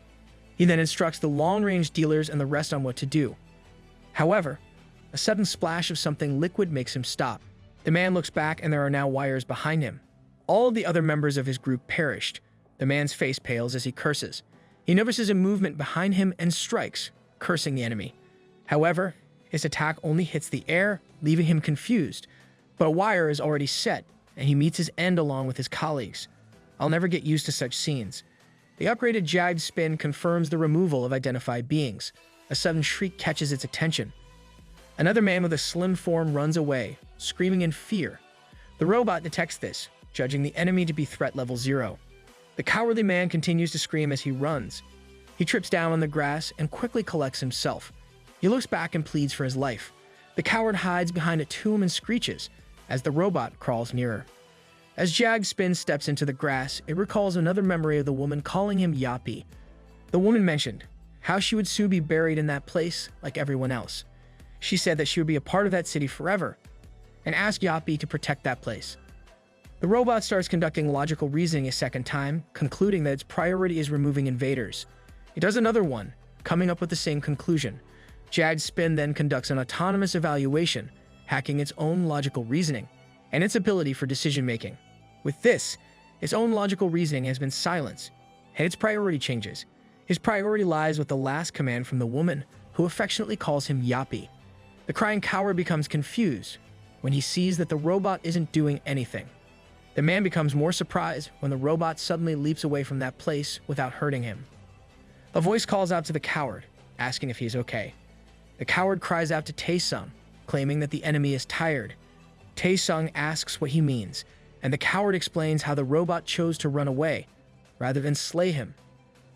He then instructs the long-range dealers and the rest on what to do. However, a sudden splash of something liquid makes him stop. The man looks back and there are now wires behind him. All of the other members of his group perished. The man's face pales as he curses. He notices a movement behind him and strikes, cursing the enemy. However, his attack only hits the air, leaving him confused. But a wire is already set, and he meets his end along with his colleagues. I'll never get used to such scenes. The upgraded Jag Spin confirms the removal of identified beings. A sudden shriek catches its attention. Another man with a slim form runs away, screaming in fear. The robot detects this, judging the enemy to be threat level 0. The cowardly man continues to scream as he runs. He trips down on the grass and quickly collects himself. He looks back and pleads for his life. The coward hides behind a tomb and screeches as the robot crawls nearer. As Jag Spin steps into the grass, it recalls another memory of the woman calling him Yappy. The woman mentioned how she would soon be buried in that place like everyone else. She said that she would be a part of that city forever, and asked Yappy to protect that place. The robot starts conducting logical reasoning a second time, concluding that its priority is removing invaders. It does another one, coming up with the same conclusion. Jag Spin then conducts an autonomous evaluation, hacking its own logical reasoning and its ability for decision-making. With this, its own logical reasoning has been silenced, and its priority changes. His priority lies with the last command from the woman, who affectionately calls him Yappy. The crying coward becomes confused when he sees that the robot isn't doing anything. The man becomes more surprised when the robot suddenly leaps away from that place without hurting him. A voice calls out to the coward, asking if he's okay. The coward cries out to Tae-sung, claiming that the enemy is tired. Tae-sung asks what he means, and the coward explains how the robot chose to run away rather than slay him.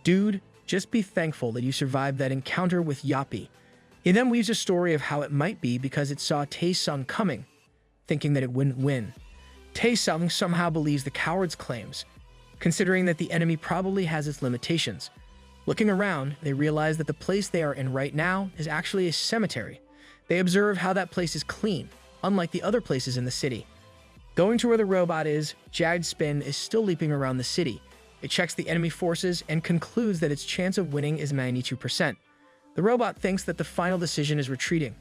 Dude, just be thankful that you survived that encounter with Yappy. He then weaves a story of how it might be because it saw Tae-sung coming, thinking that it wouldn't win. Tae-sung somehow believes the coward's claims, considering that the enemy probably has its limitations. Looking around, they realize that the place they are in right now is actually a cemetery. They observe how that place is clean, unlike the other places in the city. Going to where the robot is, Jagged Spin is still leaping around the city. It checks the enemy forces and concludes that its chance of winning is 92%. The robot thinks that the final decision is retreating.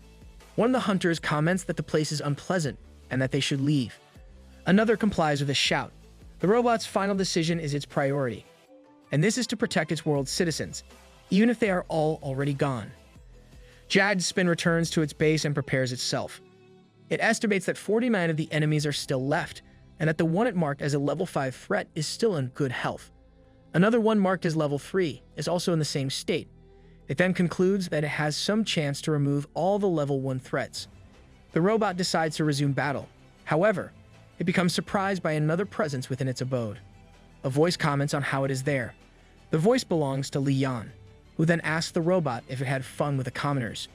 One of the hunters comments that the place is unpleasant and that they should leave. Another complies with a shout. The robot's final decision is its priority, and this is to protect its world's citizens, even if they are all already gone. Jagged Spin returns to its base and prepares itself. It estimates that 49 of the enemies are still left, and that the one it marked as a level 5 threat is still in good health. Another one marked as level 3 is also in the same state. It then concludes that it has some chance to remove all the level 1 threats. The robot decides to resume battle. However, it becomes surprised by another presence within its abode. A voice comments on how it is there. The voice belongs to Li Yan, who then asks the robot if it had fun with the commoners.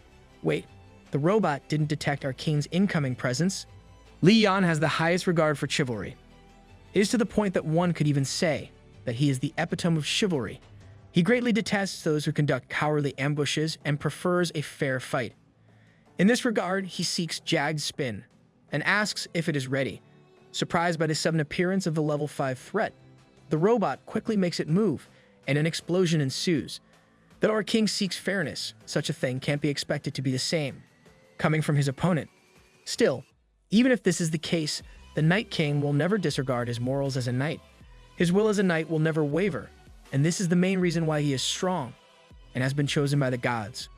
Wait, the robot didn't detect our king's incoming presence? Li Yan has the highest regard for chivalry. It is to the point that one could even say that he is the epitome of chivalry. He greatly detests those who conduct cowardly ambushes and prefers a fair fight. In this regard, he seeks Jagged Spin and asks if it is ready. Surprised by the sudden appearance of the level 5 threat, the robot quickly makes it move, and an explosion ensues. Though our king seeks fairness, such a thing can't be expected to be the same, coming from his opponent. Still, even if this is the case, the Night King will never disregard his morals as a knight. His will as a knight will never waver, and this is the main reason why he is strong and has been chosen by the gods.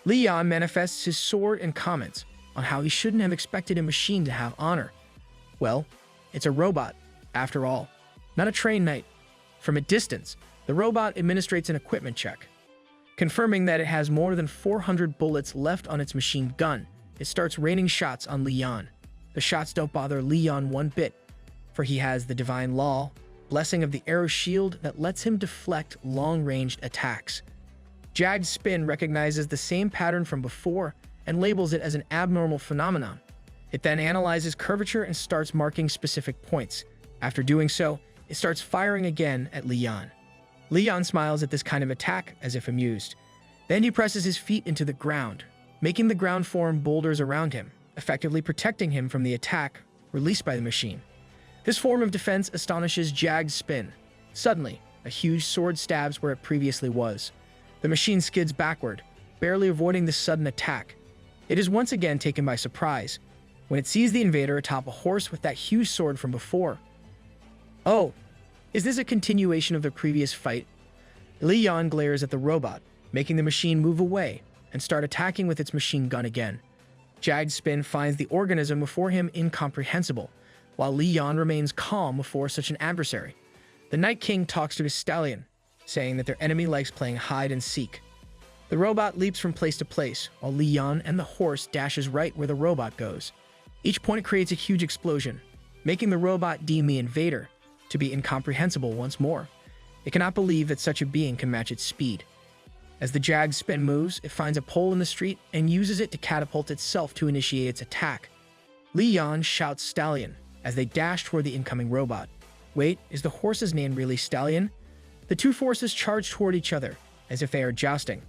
Li Yan manifests his sword and comments on how he shouldn't have expected a machine to have honor. Well, it's a robot, after all, not a trained knight. From a distance, the robot administrates an equipment check. Confirming that it has more than 400 bullets left on its machine gun, it starts raining shots on Li Yan. The shots don't bother Li Yan one bit, for he has the divine law, blessing of the arrow shield that lets him deflect long-ranged attacks. Jagged Spin recognizes the same pattern from before and labels it as an abnormal phenomenon. It then analyzes curvature and starts marking specific points. After doing so, it starts firing again at Li Yan. Li Yan smiles at this kind of attack as if amused. Then he presses his feet into the ground, making the ground form boulders around him, effectively protecting him from the attack released by the machine. This form of defense astonishes Jagged Spin. Suddenly, a huge sword stabs where it previously was. The machine skids backward, barely avoiding this sudden attack. It is once again taken by surprise when it sees the invader atop a horse with that huge sword from before. Oh, is this a continuation of the previous fight? Li Yan glares at the robot, making the machine move away and start attacking with its machine gun again. Jagged Spin finds the organism before him incomprehensible, while Li Yan remains calm before such an adversary. The Night King talks to his stallion, saying that their enemy likes playing hide and seek. The robot leaps from place to place, while Li Yan and the horse dashes right where the robot goes. Each point creates a huge explosion, making the robot deem the invader to be incomprehensible once more. It cannot believe that such a being can match its speed. As the Jagged Spin moves, it finds a pole in the street and uses it to catapult itself to initiate its attack. Li Yan shouts Stallion as they dash toward the incoming robot. Wait, is the horse's name really Stallion? The two forces charge toward each other, as if they are jousting.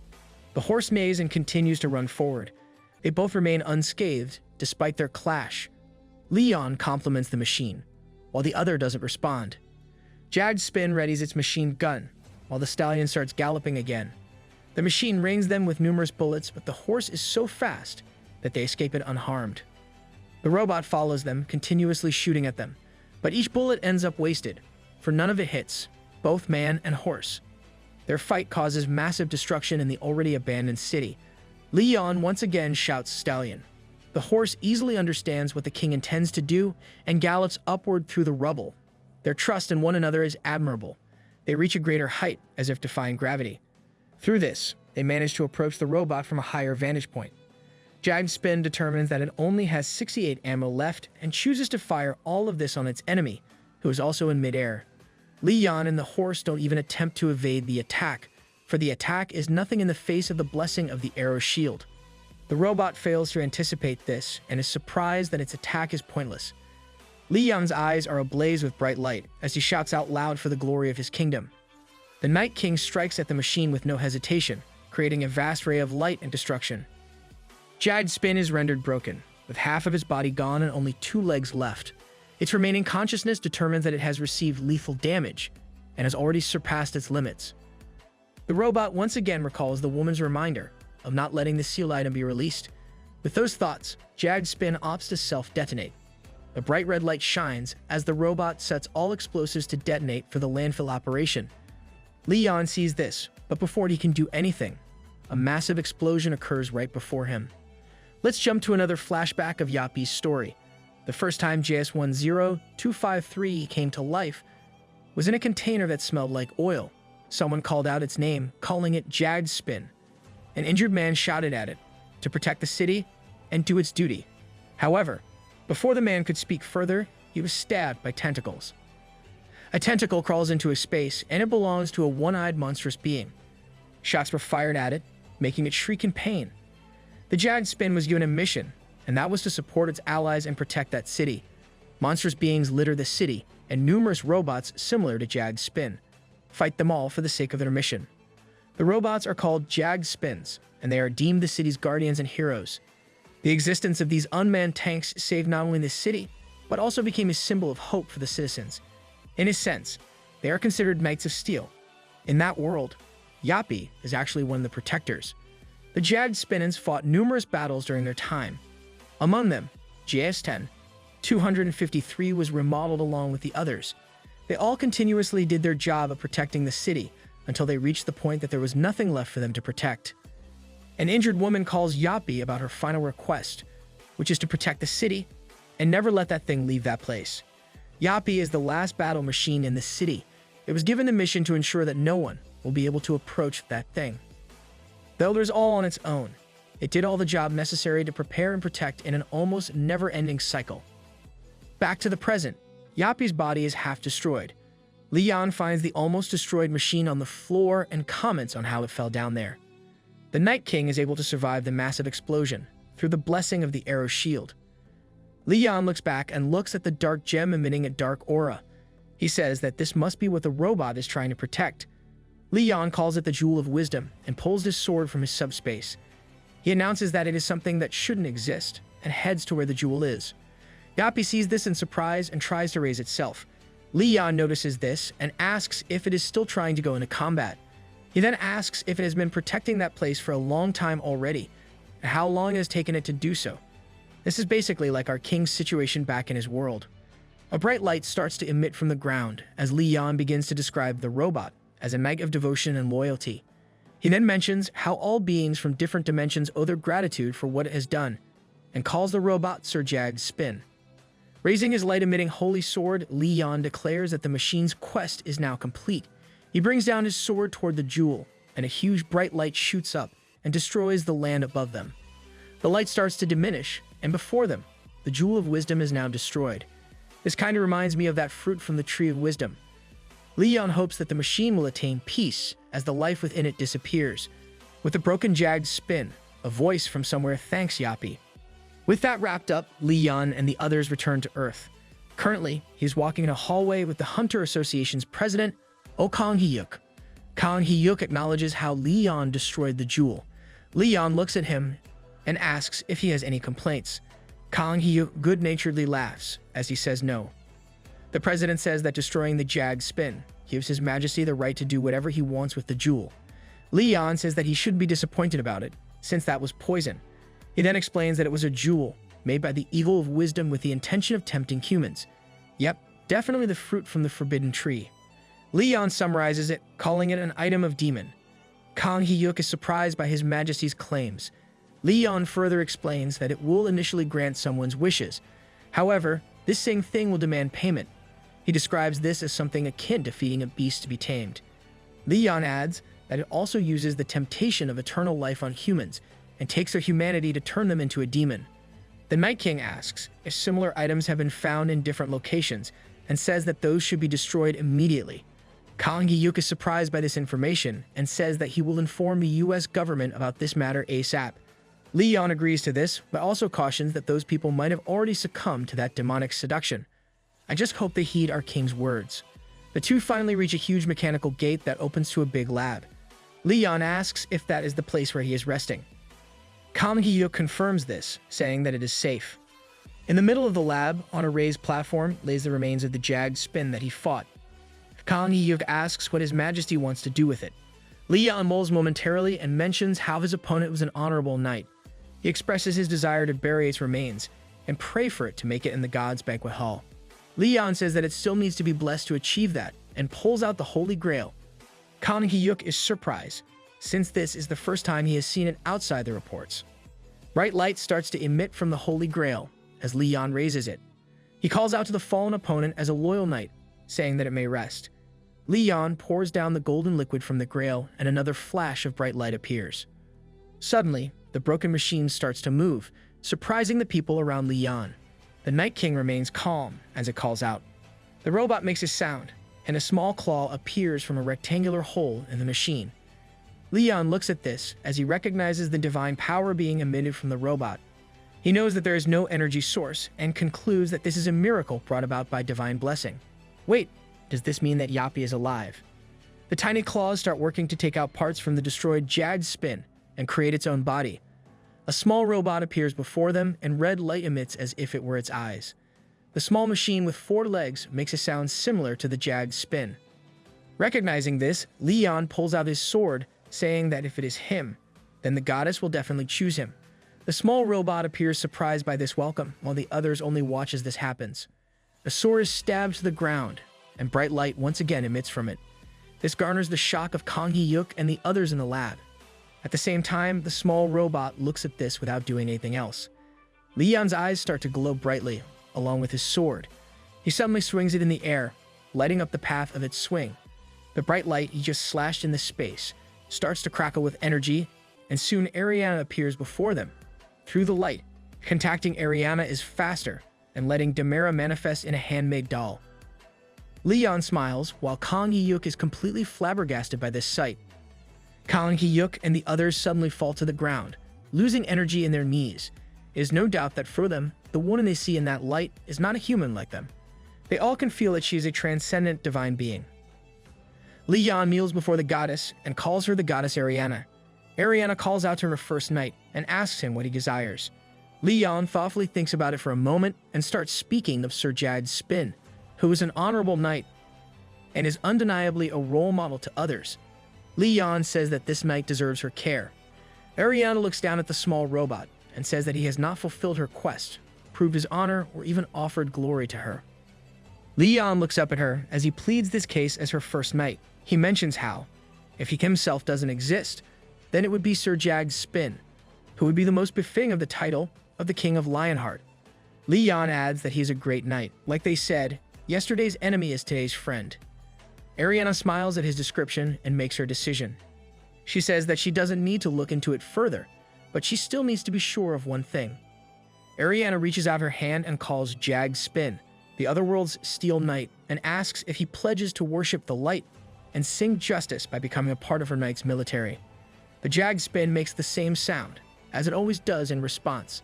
The horse neighs and continues to run forward. They both remain unscathed, despite their clash. Li Yan compliments the machine, while the other doesn't respond. Jagged Spin readies its machine gun, while the stallion starts galloping again. The machine rains them with numerous bullets, but the horse is so fast that they escape it unharmed. The robot follows them, continuously shooting at them, but each bullet ends up wasted, for none of it hits both man and horse. Their fight causes massive destruction in the already abandoned city. Li Yan once again shouts Stallion. The horse easily understands what the king intends to do and gallops upward through the rubble. Their trust in one another is admirable. They reach a greater height, as if defying gravity. Through this, they manage to approach the robot from a higher vantage point. Jagged Spin determines that it only has 68 ammo left and chooses to fire all of this on its enemy, who is also in midair. Li Yan and the horse don't even attempt to evade the attack, for the attack is nothing in the face of the blessing of the arrow shield. The robot fails to anticipate this and is surprised that its attack is pointless. Li Yan's eyes are ablaze with bright light as he shouts out loud for the glory of his kingdom. The Night King strikes at the machine with no hesitation, creating a vast ray of light and destruction. Jagged Spin is rendered broken, with half of his body gone and only 2 legs left. Its remaining consciousness determines that it has received lethal damage and has already surpassed its limits. The robot once again recalls the woman's reminder of not letting the seal item be released. With those thoughts, Jagged Spin opts to self-detonate. A bright red light shines as the robot sets all explosives to detonate for the landfill operation. Li Yan sees this, but before he can do anything, a massive explosion occurs right before him. Let's jump to another flashback of Yappy's story. The first time JS10253 came to life was in a container that smelled like oil. Someone called out its name, calling it Jagged Spin. An injured man shouted at it to protect the city and do its duty. However, before the man could speak further, he was stabbed by tentacles. A tentacle crawls into his space, and it belongs to a one-eyed monstrous being. Shots were fired at it, making it shriek in pain. The Jagged Spin was given a mission, and that was to support its allies and protect that city. Monstrous beings litter the city, and numerous robots similar to Jagged Spin fight them all for the sake of their mission. The robots are called Jagged Spins, and they are deemed the city's guardians and heroes. The existence of these unmanned tanks saved not only the city, but also became a symbol of hope for the citizens. In a sense, they are considered Knights of Steel. In that world, Yappy is actually one of the protectors. The Jagged Spinins fought numerous battles during their time. Among them, JS10-253 was remodeled along with the others. They all continuously did their job of protecting the city until they reached the point that there was nothing left for them to protect. An injured woman calls Yappy about her final request, which is to protect the city and never let that thing leave that place. Yappy is the last battle machine in the city. It was given the mission to ensure that no one will be able to approach that thing. The Elders all on its own. It did all the job necessary to prepare and protect in an almost never-ending cycle. Back to the present, Yappy's body is half destroyed. Li Yan finds the almost destroyed machine on the floor and comments on how it fell down there. The Night King is able to survive the massive explosion through the blessing of the arrow shield. Li Yan looks back and looks at the dark gem emitting a dark aura. He says that this must be what the robot is trying to protect. Li Yan calls it the Jewel of Wisdom and pulls his sword from his subspace. He announces that it is something that shouldn't exist and heads to where the jewel is. Yappy sees this in surprise and tries to raise itself. Li Yan notices this and asks if it is still trying to go into combat. He then asks if it has been protecting that place for a long time already, and how long it has taken it to do so. This is basically like our king's situation back in his world. A bright light starts to emit from the ground as Li Yan begins to describe the robot as a knight of devotion and loyalty. He then mentions how all beings from different dimensions owe their gratitude for what it has done, and calls the robot Sir Jagged Spin. Raising his light-emitting holy sword, Li Yan declares that the machine's quest is now complete. He brings down his sword toward the jewel, and a huge bright light shoots up and destroys the land above them. The light starts to diminish, and before them, the Jewel of Wisdom is now destroyed. This kind of reminds me of that fruit from the Tree of Wisdom. Li Yan hopes that the machine will attain peace as the life within it disappears. With a broken Jagged Spin, a voice from somewhere thanks Yappy. With that wrapped up, Li Yan and the others return to Earth. Currently, he is walking in a hallway with the Hunter Association's president, Kang Hyuk. Kang Hyuk acknowledges how Li Yan destroyed the jewel. Li Yan looks at him and asks if he has any complaints. Kang Hyuk good-naturedly laughs as he says no. The president says that destroying the Jagged Spin gives His Majesty the right to do whatever he wants with the jewel. Li Yan says that he shouldn't be disappointed about it, since that was poison. He then explains that it was a jewel made by the Eagle of Wisdom with the intention of tempting humans. Yep, definitely the fruit from the forbidden tree. Li Yan summarizes it, calling it an item of demon. Kang Hyuk is surprised by His Majesty's claims. Li Yan further explains that it will initially grant someone's wishes. However, this same thing will demand payment. He describes this as something akin to feeding a beast to be tamed. Li Yan adds that it also uses the temptation of eternal life on humans and takes their humanity to turn them into a demon. The Night King asks if similar items have been found in different locations and says that those should be destroyed immediately. Kang Hyuk is surprised by this information and says that he will inform the US government about this matter ASAP. Lee Yan agrees to this, but also cautions that those people might have already succumbed to that demonic seduction. I just hope they heed our king's words. The two finally reach a huge mechanical gate that opens to a big lab. Lee Yan asks if that is the place where he is resting. Kang Hyuk confirms this, saying that it is safe. In the middle of the lab, on a raised platform, lays the remains of the jagged spin that he fought. Kang Hyuk asks what His Majesty wants to do with it. Lee Yan mulls momentarily and mentions how his opponent was an honorable knight. He expresses his desire to bury its remains and pray for it to make it in the God's banquet hall. Lee Yan says that it still needs to be blessed to achieve that and pulls out the Holy Grail. Kang Hyuk is surprised, since this is the first time he has seen it outside the reports. Bright light starts to emit from the Holy Grail as Lee Yan raises it. He calls out to the fallen opponent as a loyal knight, saying that it may rest. Lee Yan pours down the golden liquid from the Grail and another flash of bright light appears. Suddenly, the broken machine starts to move, surprising the people around Lee Yan. The Night King remains calm as it calls out. The robot makes a sound, and a small claw appears from a rectangular hole in the machine. Lee Yan looks at this as he recognizes the divine power being emitted from the robot. He knows that there is no energy source and concludes that this is a miracle brought about by divine blessing. Wait, does this mean that Yappy is alive? The tiny claws start working to take out parts from the destroyed jagged spin and create its own body. A small robot appears before them and red light emits as if it were its eyes. The small machine with 4 legs makes a sound similar to the jagged spin. Recognizing this, Lee Yan pulls out his sword, saying that if it is him, then the goddess will definitely choose him. The small robot appears surprised by this welcome, while the others only watch as this happens. The sword is stabbed to the ground, and bright light once again emits from it. This garners the shock of Kang Hyuk and the others in the lab. At the same time, the small robot looks at this without doing anything else. Lee Yan's eyes start to glow brightly, along with his sword. He suddenly swings it in the air, lighting up the path of its swing. The bright light he just slashed in the space starts to crackle with energy, and soon Ariana appears before them. Through the light, contacting Ariana is faster and letting Demera manifest in a handmade doll. Lee Yan smiles while Kang Hyuk is completely flabbergasted by this sight. Kang Hyuk and the others suddenly fall to the ground, losing energy in their knees. It is no doubt that for them, the woman they see in that light is not a human like them. They all can feel that she is a transcendent divine being. Lee Yan kneels before the goddess and calls her the goddess Ariana. Ariana calls out to her first knight and asks him what he desires. Lee Yan thoughtfully thinks about it for a moment and starts speaking of Sir Jad Spin, who is an honorable knight and is undeniably a role model to others. Lee Yan says that this knight deserves her care. Ariana looks down at the small robot and says that he has not fulfilled her quest, proved his honor, or even offered glory to her. Lee Yan looks up at her as he pleads this case as her first knight. He mentions how, if he himself doesn't exist, then it would be Sir Jag Spin, who would be the most befitting of the title of the King of Lionheart. Lee Yan adds that he's a great knight. Like they said, yesterday's enemy is today's friend. Ariana smiles at his description and makes her decision. She says that she doesn't need to look into it further, but she still needs to be sure of one thing. Ariana reaches out her hand and calls Jag Spin, the otherworld's steel knight, and asks if he pledges to worship the light and sing justice by becoming a part of her knight's military. The Jag Spin makes the same sound, as it always does in response.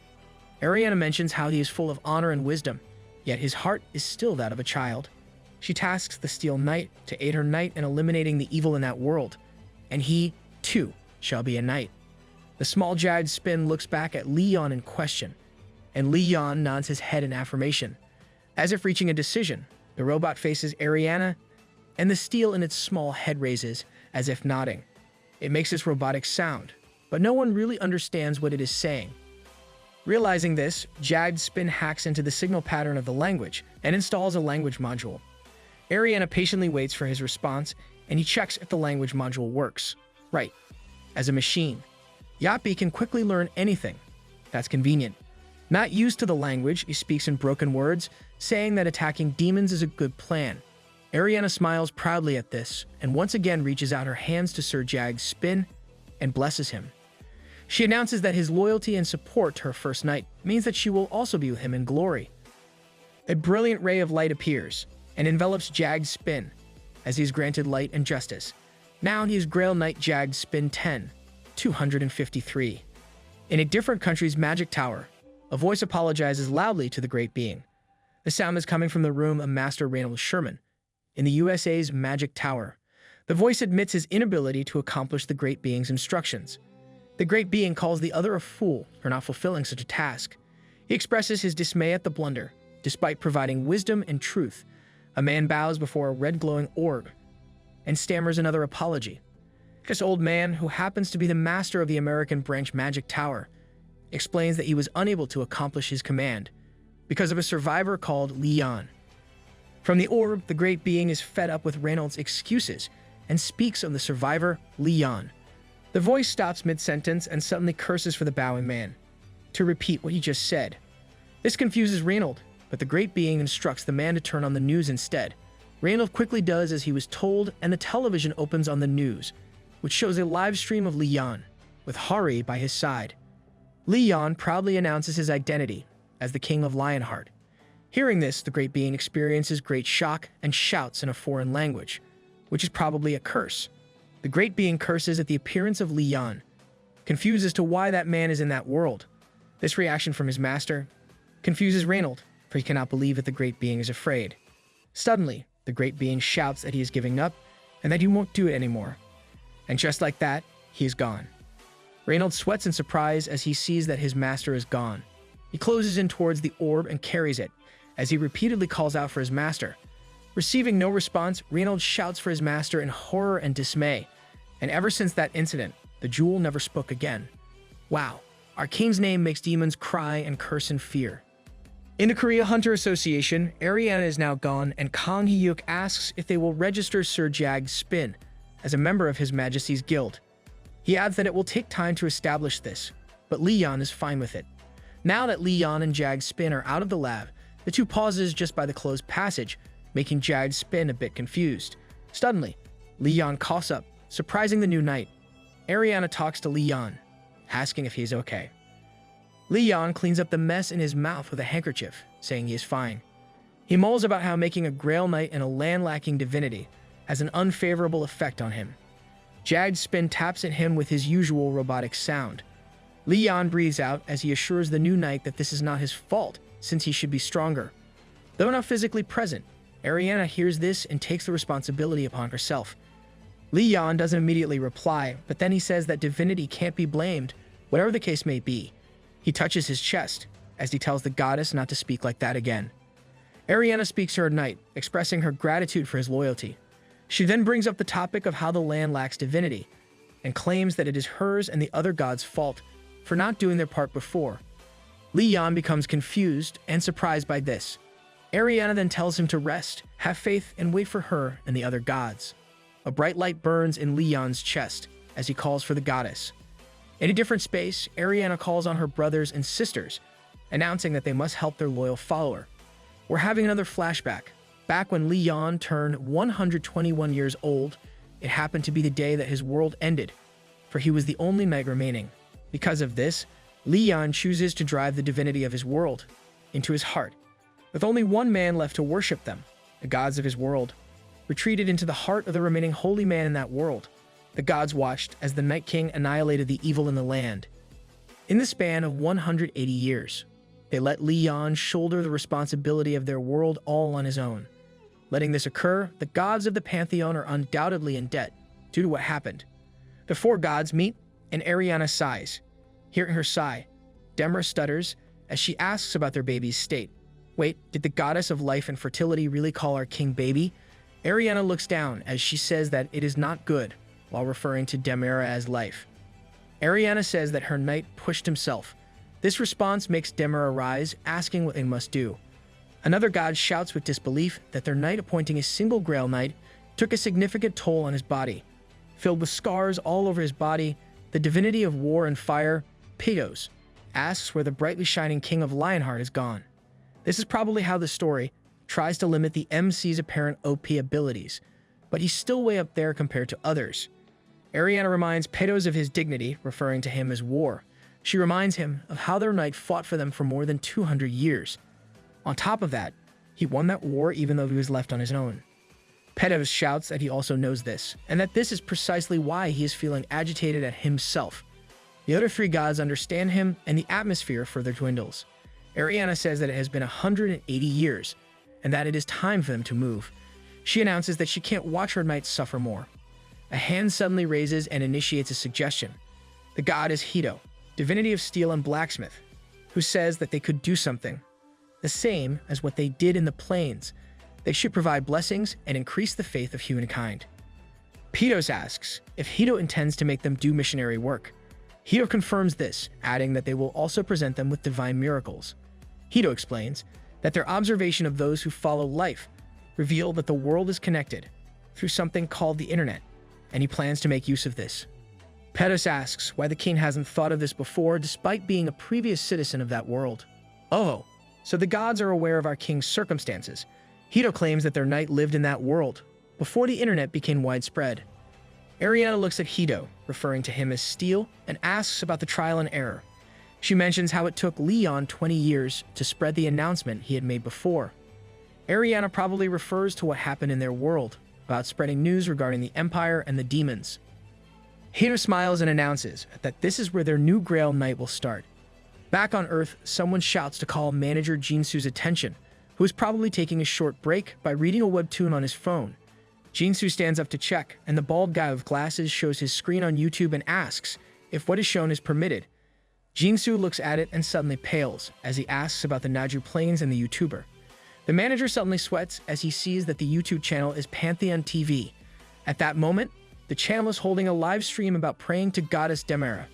Ariana mentions how he is full of honor and wisdom, yet his heart is still that of a child. She tasks the Steel Knight to aid her knight in eliminating the evil in that world, and he, too, shall be a knight. The small Jag Spin looks back at Lee Yan in question, and Lee Yan nods his head in affirmation. As if reaching a decision, the robot faces Ariana, and the steel in its small head raises, as if nodding. It makes this robotic sound, but no one really understands what it is saying. Realizing this, Jag Spin hacks into the signal pattern of the language and installs a language module. Ariana patiently waits for his response, and he checks if the language module works. Right. As a machine, Yappy can quickly learn anything. That's convenient. Not used to the language, he speaks in broken words, saying that attacking demons is a good plan. Ariana smiles proudly at this, and once again reaches out her hands to Sir Jag Spin and blesses him. She announces that his loyalty and support to her first knight means that she will also be with him in glory. A brilliant ray of light appears and envelops Jagged Spin as he is granted light and justice. Now he is Grail Knight Jagged Spin 10, 253. In a different country's magic tower, a voice apologizes loudly to the Great Being. The sound is coming from the room of Master Reinald Sherman in the USA's Magic Tower. The voice admits his inability to accomplish the Great Being's instructions. The Great Being calls the other a fool for not fulfilling such a task. He expresses his dismay at the blunder. Despite providing wisdom and truth, a man bows before a red glowing orb and stammers another apology. This old man, who happens to be the master of the American Branch Magic Tower, explains that he was unable to accomplish his command because of a survivor called Leon. From the orb, the Great Being is fed up with Reinald's excuses and speaks of the survivor, Leon. The voice stops mid-sentence and suddenly curses for the bowing man to repeat what he just said. This confuses Reinald, but the Great Being instructs the man to turn on the news instead. Reinald quickly does as he was told, and the television opens on the news, which shows a live stream of Leon, with Hari by his side. Leon proudly announces his identity as the King of Lionheart. Hearing this, the Great Being experiences great shock and shouts in a foreign language, which is probably a curse. The Great Being curses at the appearance of Leon, confused as to why that man is in that world. This reaction from his master confuses Reinald, for he cannot believe that the Great Being is afraid. Suddenly, the Great Being shouts that he is giving up and that he won't do it anymore. And just like that, he is gone. Reinald sweats in surprise as he sees that his master is gone. He closes in towards the orb and carries it, as he repeatedly calls out for his master. Receiving no response, Reinald shouts for his master in horror and dismay. And ever since that incident, the jewel never spoke again. Wow, our king's name makes demons cry and curse in fear. In the Korea Hunter Association, Ariana is now gone, and Kang Hyuk asks if they will register Sir Jagged Spin as a member of His Majesty's Guild. He adds that it will take time to establish this, but Leon is fine with it. Now that Leon and Jagged Spin are out of the lab, the two pauses just by the closed passage, making Jagged Spin a bit confused. Suddenly, Leon coughs up, surprising the new knight. Ariana talks to Leon, asking if he is okay. Leon cleans up the mess in his mouth with a handkerchief, saying he is fine. He mulls about how making a Grail Knight in a land-lacking divinity has an unfavorable effect on him. Jagged Spin taps at him with his usual robotic sound. Leon breathes out as he assures the new knight that this is not his fault, since he should be stronger. Though not physically present, Ariana hears this and takes the responsibility upon herself. Leon doesn't immediately reply, but then he says that divinity can't be blamed, whatever the case may be. He touches his chest, as he tells the goddess not to speak like that again. Ariana speaks to her knight, expressing her gratitude for his loyalty. She then brings up the topic of how the land lacks divinity, and claims that it is hers and the other gods' fault for not doing their part before. Leon becomes confused and surprised by this. Ariana then tells him to rest, have faith, and wait for her and the other gods. A bright light burns in Leon's chest as he calls for the goddess. In a different space, Ariana calls on her brothers and sisters, announcing that they must help their loyal follower. We're having another flashback. Back when Leon turned 121 years old, it happened to be the day that his world ended, for he was the only knight remaining. Because of this, Leon chooses to drive the divinity of his world into his heart. With only one man left to worship them, the gods of his world retreated into the heart of the remaining holy man in that world. The gods watched as the Night King annihilated the evil in the land. In the span of 180 years, they let Leon shoulder the responsibility of their world all on his own. Letting this occur, the gods of the Pantheon are undoubtedly in debt due to what happened. The four gods meet, and Ariana sighs. Hearing her sigh, Demra stutters as she asks about their baby's state. Wait, did the goddess of life and fertility really call our king baby? Ariana looks down as she says that it is not good, while referring to Demera as life. Ariana says that her knight pushed himself. This response makes Demera rise, asking what they must do. Another god shouts with disbelief that their knight appointing a single Grail Knight took a significant toll on his body. Filled with scars all over his body, the divinity of war and fire, Pigos, asks where the brightly shining king of Lionheart is gone. This is probably how the story tries to limit the MC's apparent OP abilities, but he's still way up there compared to others. Ariana reminds Petos of his dignity, referring to him as war. She reminds him of how their knight fought for them for more than 200 years. On top of that, he won that war even though he was left on his own. Petos shouts that he also knows this, and that this is precisely why he is feeling agitated at himself. The other three gods understand him, and the atmosphere further dwindles. Ariana says that it has been 180 years, and that it is time for them to move. She announces that she can't watch her knights suffer more. A hand suddenly raises and initiates a suggestion. The god is Hito, divinity of steel and blacksmith, who says that they could do something, the same as what they did in the plains. They should provide blessings and increase the faith of humankind. Petos asks if Hito intends to make them do missionary work. Hito confirms this, adding that they will also present them with divine miracles. Hito explains that their observation of those who follow life reveal that the world is connected through something called the internet, and he plans to make use of this. Petos asks why the king hasn't thought of this before despite being a previous citizen of that world. Oh, so the gods are aware of our king's circumstances. Hito claims that their knight lived in that world before the internet became widespread. Ariana looks at Hito, referring to him as Steel, and asks about the trial and error. She mentions how it took Leon 20 years to spread the announcement he had made before. Ariana probably refers to what happened in their world, about spreading news regarding the Empire and the demons. Hito smiles and announces that this is where their new Grail night will start. Back on Earth, someone shouts to call manager Jinsu's attention, who is probably taking a short break by reading a webtoon on his phone. Jinsu stands up to check, and the bald guy with glasses shows his screen on YouTube and asks if what is shown is permitted. Jinsu looks at it and suddenly pales as he asks about the Naju Plains and the YouTuber. The manager suddenly sweats as he sees that the YouTube channel is Pantheon TV. At that moment, the channel is holding a live stream about praying to Goddess Demara.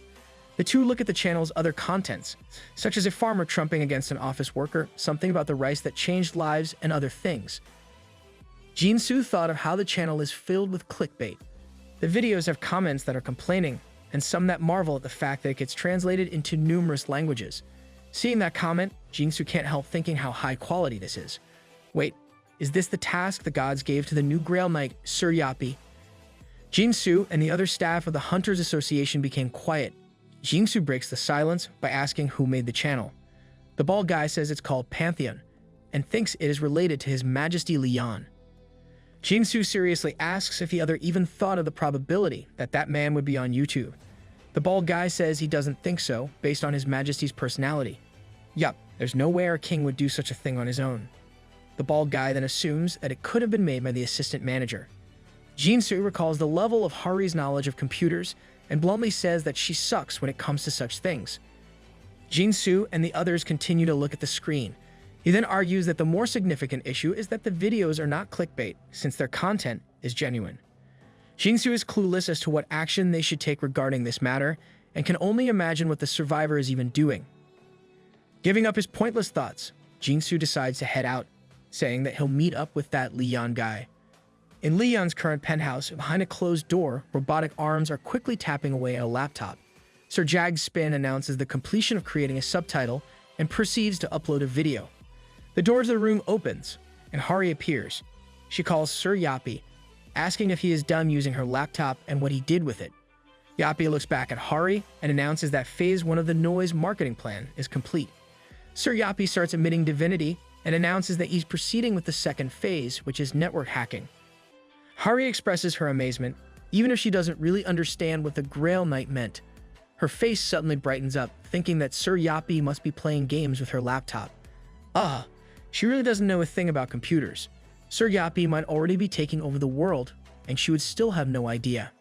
The two look at the channel's other contents, such as a farmer trumping against an office worker, something about the rice that changed lives, and other things. Jinsu thought of how the channel is filled with clickbait. The videos have comments that are complaining, and some that marvel at the fact that it gets translated into numerous languages. Seeing that comment, Jinsu can't help thinking how high quality this is. Wait, is this the task the gods gave to the new Grail Knight, Sir Yapi? Jinsu and the other staff of the Hunters Association became quiet. Jinsu breaks the silence by asking who made the channel. The bald guy says it's called Pantheon, and thinks it is related to His Majesty Leon. Jinsu seriously asks if the other even thought of the probability that that man would be on YouTube. The bald guy says he doesn't think so, based on His Majesty's personality. Yup, there's no way our king would do such a thing on his own. The bald guy then assumes that it could have been made by the assistant manager. Jinsu recalls the level of Hari's knowledge of computers and bluntly says that she sucks when it comes to such things. Jinsu and the others continue to look at the screen. He then argues that the more significant issue is that the videos are not clickbait, since their content is genuine. Jinsu is clueless as to what action they should take regarding this matter, and can only imagine what the survivor is even doing. Giving up his pointless thoughts, Jinsu decides to head out, saying that he'll meet up with that Leon guy. In Leon's current penthouse, behind a closed door, robotic arms are quickly tapping away at a laptop. Sir Jag's Spin announces the completion of creating a subtitle and proceeds to upload a video. The door to the room opens, and Hari appears. She calls Sir Yapi, asking if he is done using her laptop and what he did with it. Yapi looks back at Hari and announces that Phase 1 of the Noise marketing plan is complete. Sir Yapi starts emitting divinity and announces that he's proceeding with the second phase, which is network hacking. Hari expresses her amazement, even if she doesn't really understand what the Grail Knight meant. Her face suddenly brightens up, thinking that Sir Yapi must be playing games with her laptop. She really doesn't know a thing about computers. Sir Yapi might already be taking over the world, and she would still have no idea.